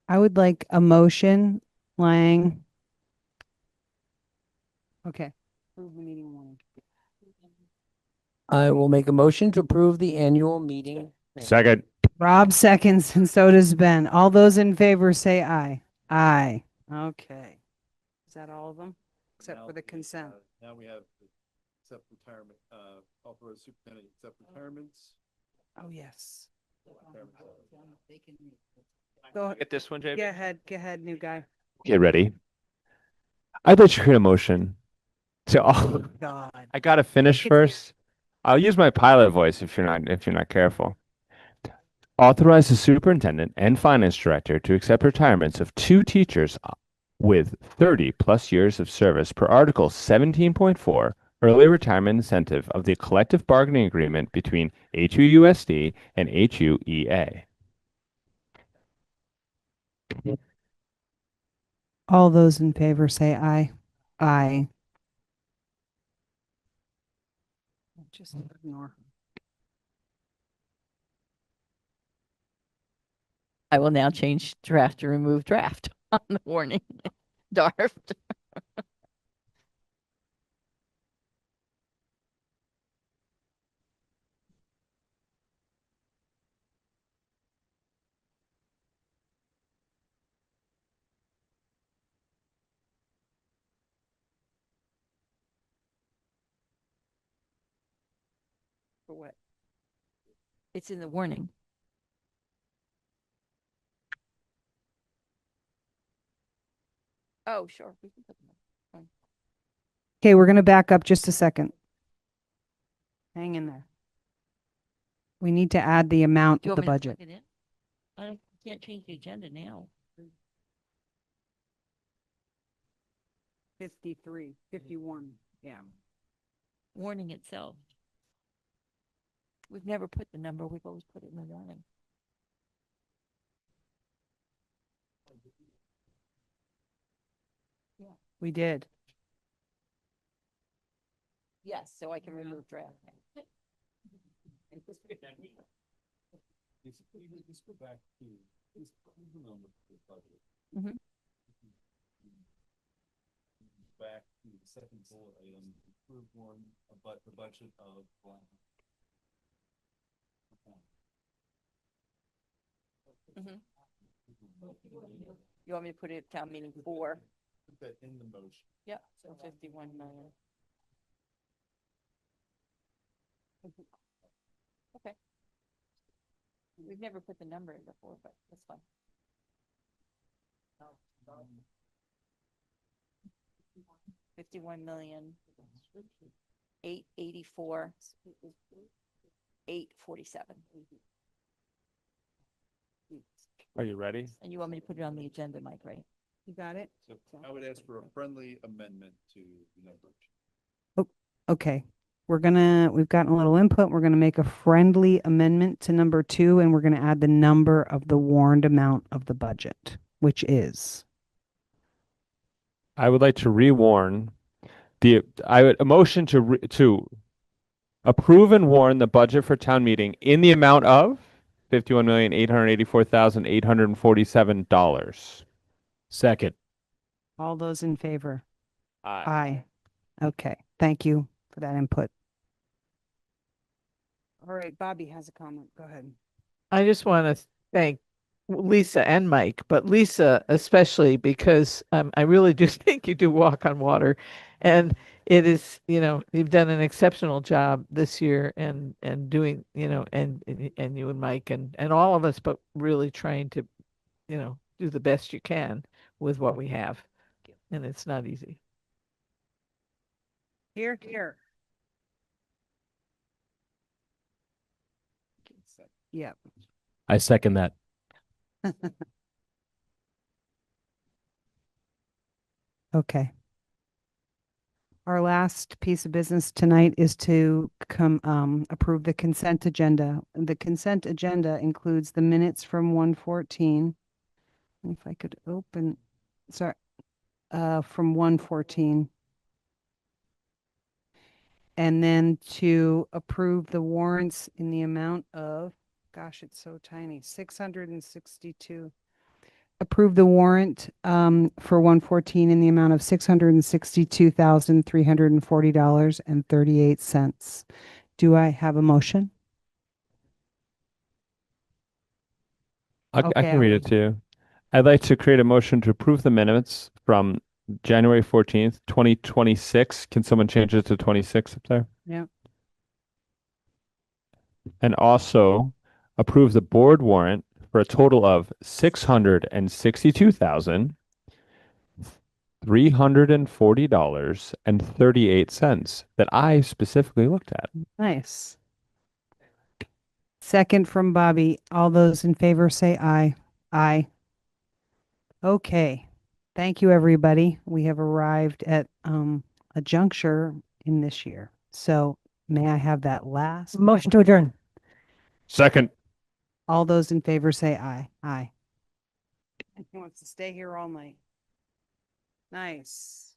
I would like a motion, Lang. Okay. Approve the meeting warning. I will make a motion to approve the annual meeting. Second. Rob seconds and so does Ben. All those in favor say aye. Aye. Okay. Is that all of them? Except for the consent. Now we have accept retirement, authorize superintendent to accept retirements. Oh, yes. Get this one, Jay. Go ahead, new guy. Get ready. I'd like to create a motion. So God. I gotta finish first. I'll use my pilot voice if you're not careful. Authorize the superintendent and finance director to accept retirements of 2 teachers with 30+ years of service per Article 17.4 early retirement incentive of the collective bargaining agreement between HUUSD and HUEA. All those in favor say aye. Aye. Just ignore. I will now change draft to remove draft on the warning. Draft. For what? It's in the warning. Oh, sure. We can put them in. Okay, we're going to back up just a second. Hang in there. We need to add the amount Do you of the want me to budget. plug it in? I can't change the agenda now. 53, 51. Yeah. Warning itself. We've never put the number. We've always put it in the warning. Yeah. We did. Yes, so I can remove draft. Let's go back to the number for the budget. Mhm. Back to the second bullet item, approve one, but the budget of blank. Mhm. You want me to put it at town meeting 4? Put that in the motion. Yeah, so 51 million. Okay. We've never put the number in before, but that's fine. 51,000,000, 884, 847. Are you ready? And you want me to put it on the agenda, Mike, right? You got it? So I would ask for a friendly amendment to the number. Okay. We've gotten a little input. We're going to make a friendly amendment to number 2, and we're going to add the number of the warned amount of the budget, which is. I would like to rewarn a motion to approve and warn the budget for town meeting in the amount of $51,884,847. Second. All those in favor? Aye. Aye. Okay. Thank you for that input. All right. Bobby has a comment. Go ahead. I just want to thank Lisa and Mike, but Lisa especially because I really do think you do walk on water, and it is, you've done an exceptional job this year and doing, and you and Mike and all of us, but really trying to, do the best you can with what we have, and it's not easy. Here, here. Yep. I second that. Okay. Our last piece of business tonight is to approve the consent agenda. The consent agenda includes the minutes from 114. If I could open, sorry, from 114. And then to approve the warrants in the amount of, gosh, it's so tiny, 662. Approve the warrant for 114 in the amount of $662,340.38. Do I have a motion? I Okay, can read it to you. I'd like to create a motion to approve the minutes from January 14th, 2026. Can someone change it to 26 up there? Yeah. And also approve the board warrant for a total of $662,340.38 that I specifically looked at. Nice. Second from Bobby. All those in favor say aye. Aye. Okay. Thank you, everybody. We have arrived at a juncture in this year. So may I have that last? Motion to adjourn. Second. All those in favor say aye. Aye. He wants to stay here all night. Nice.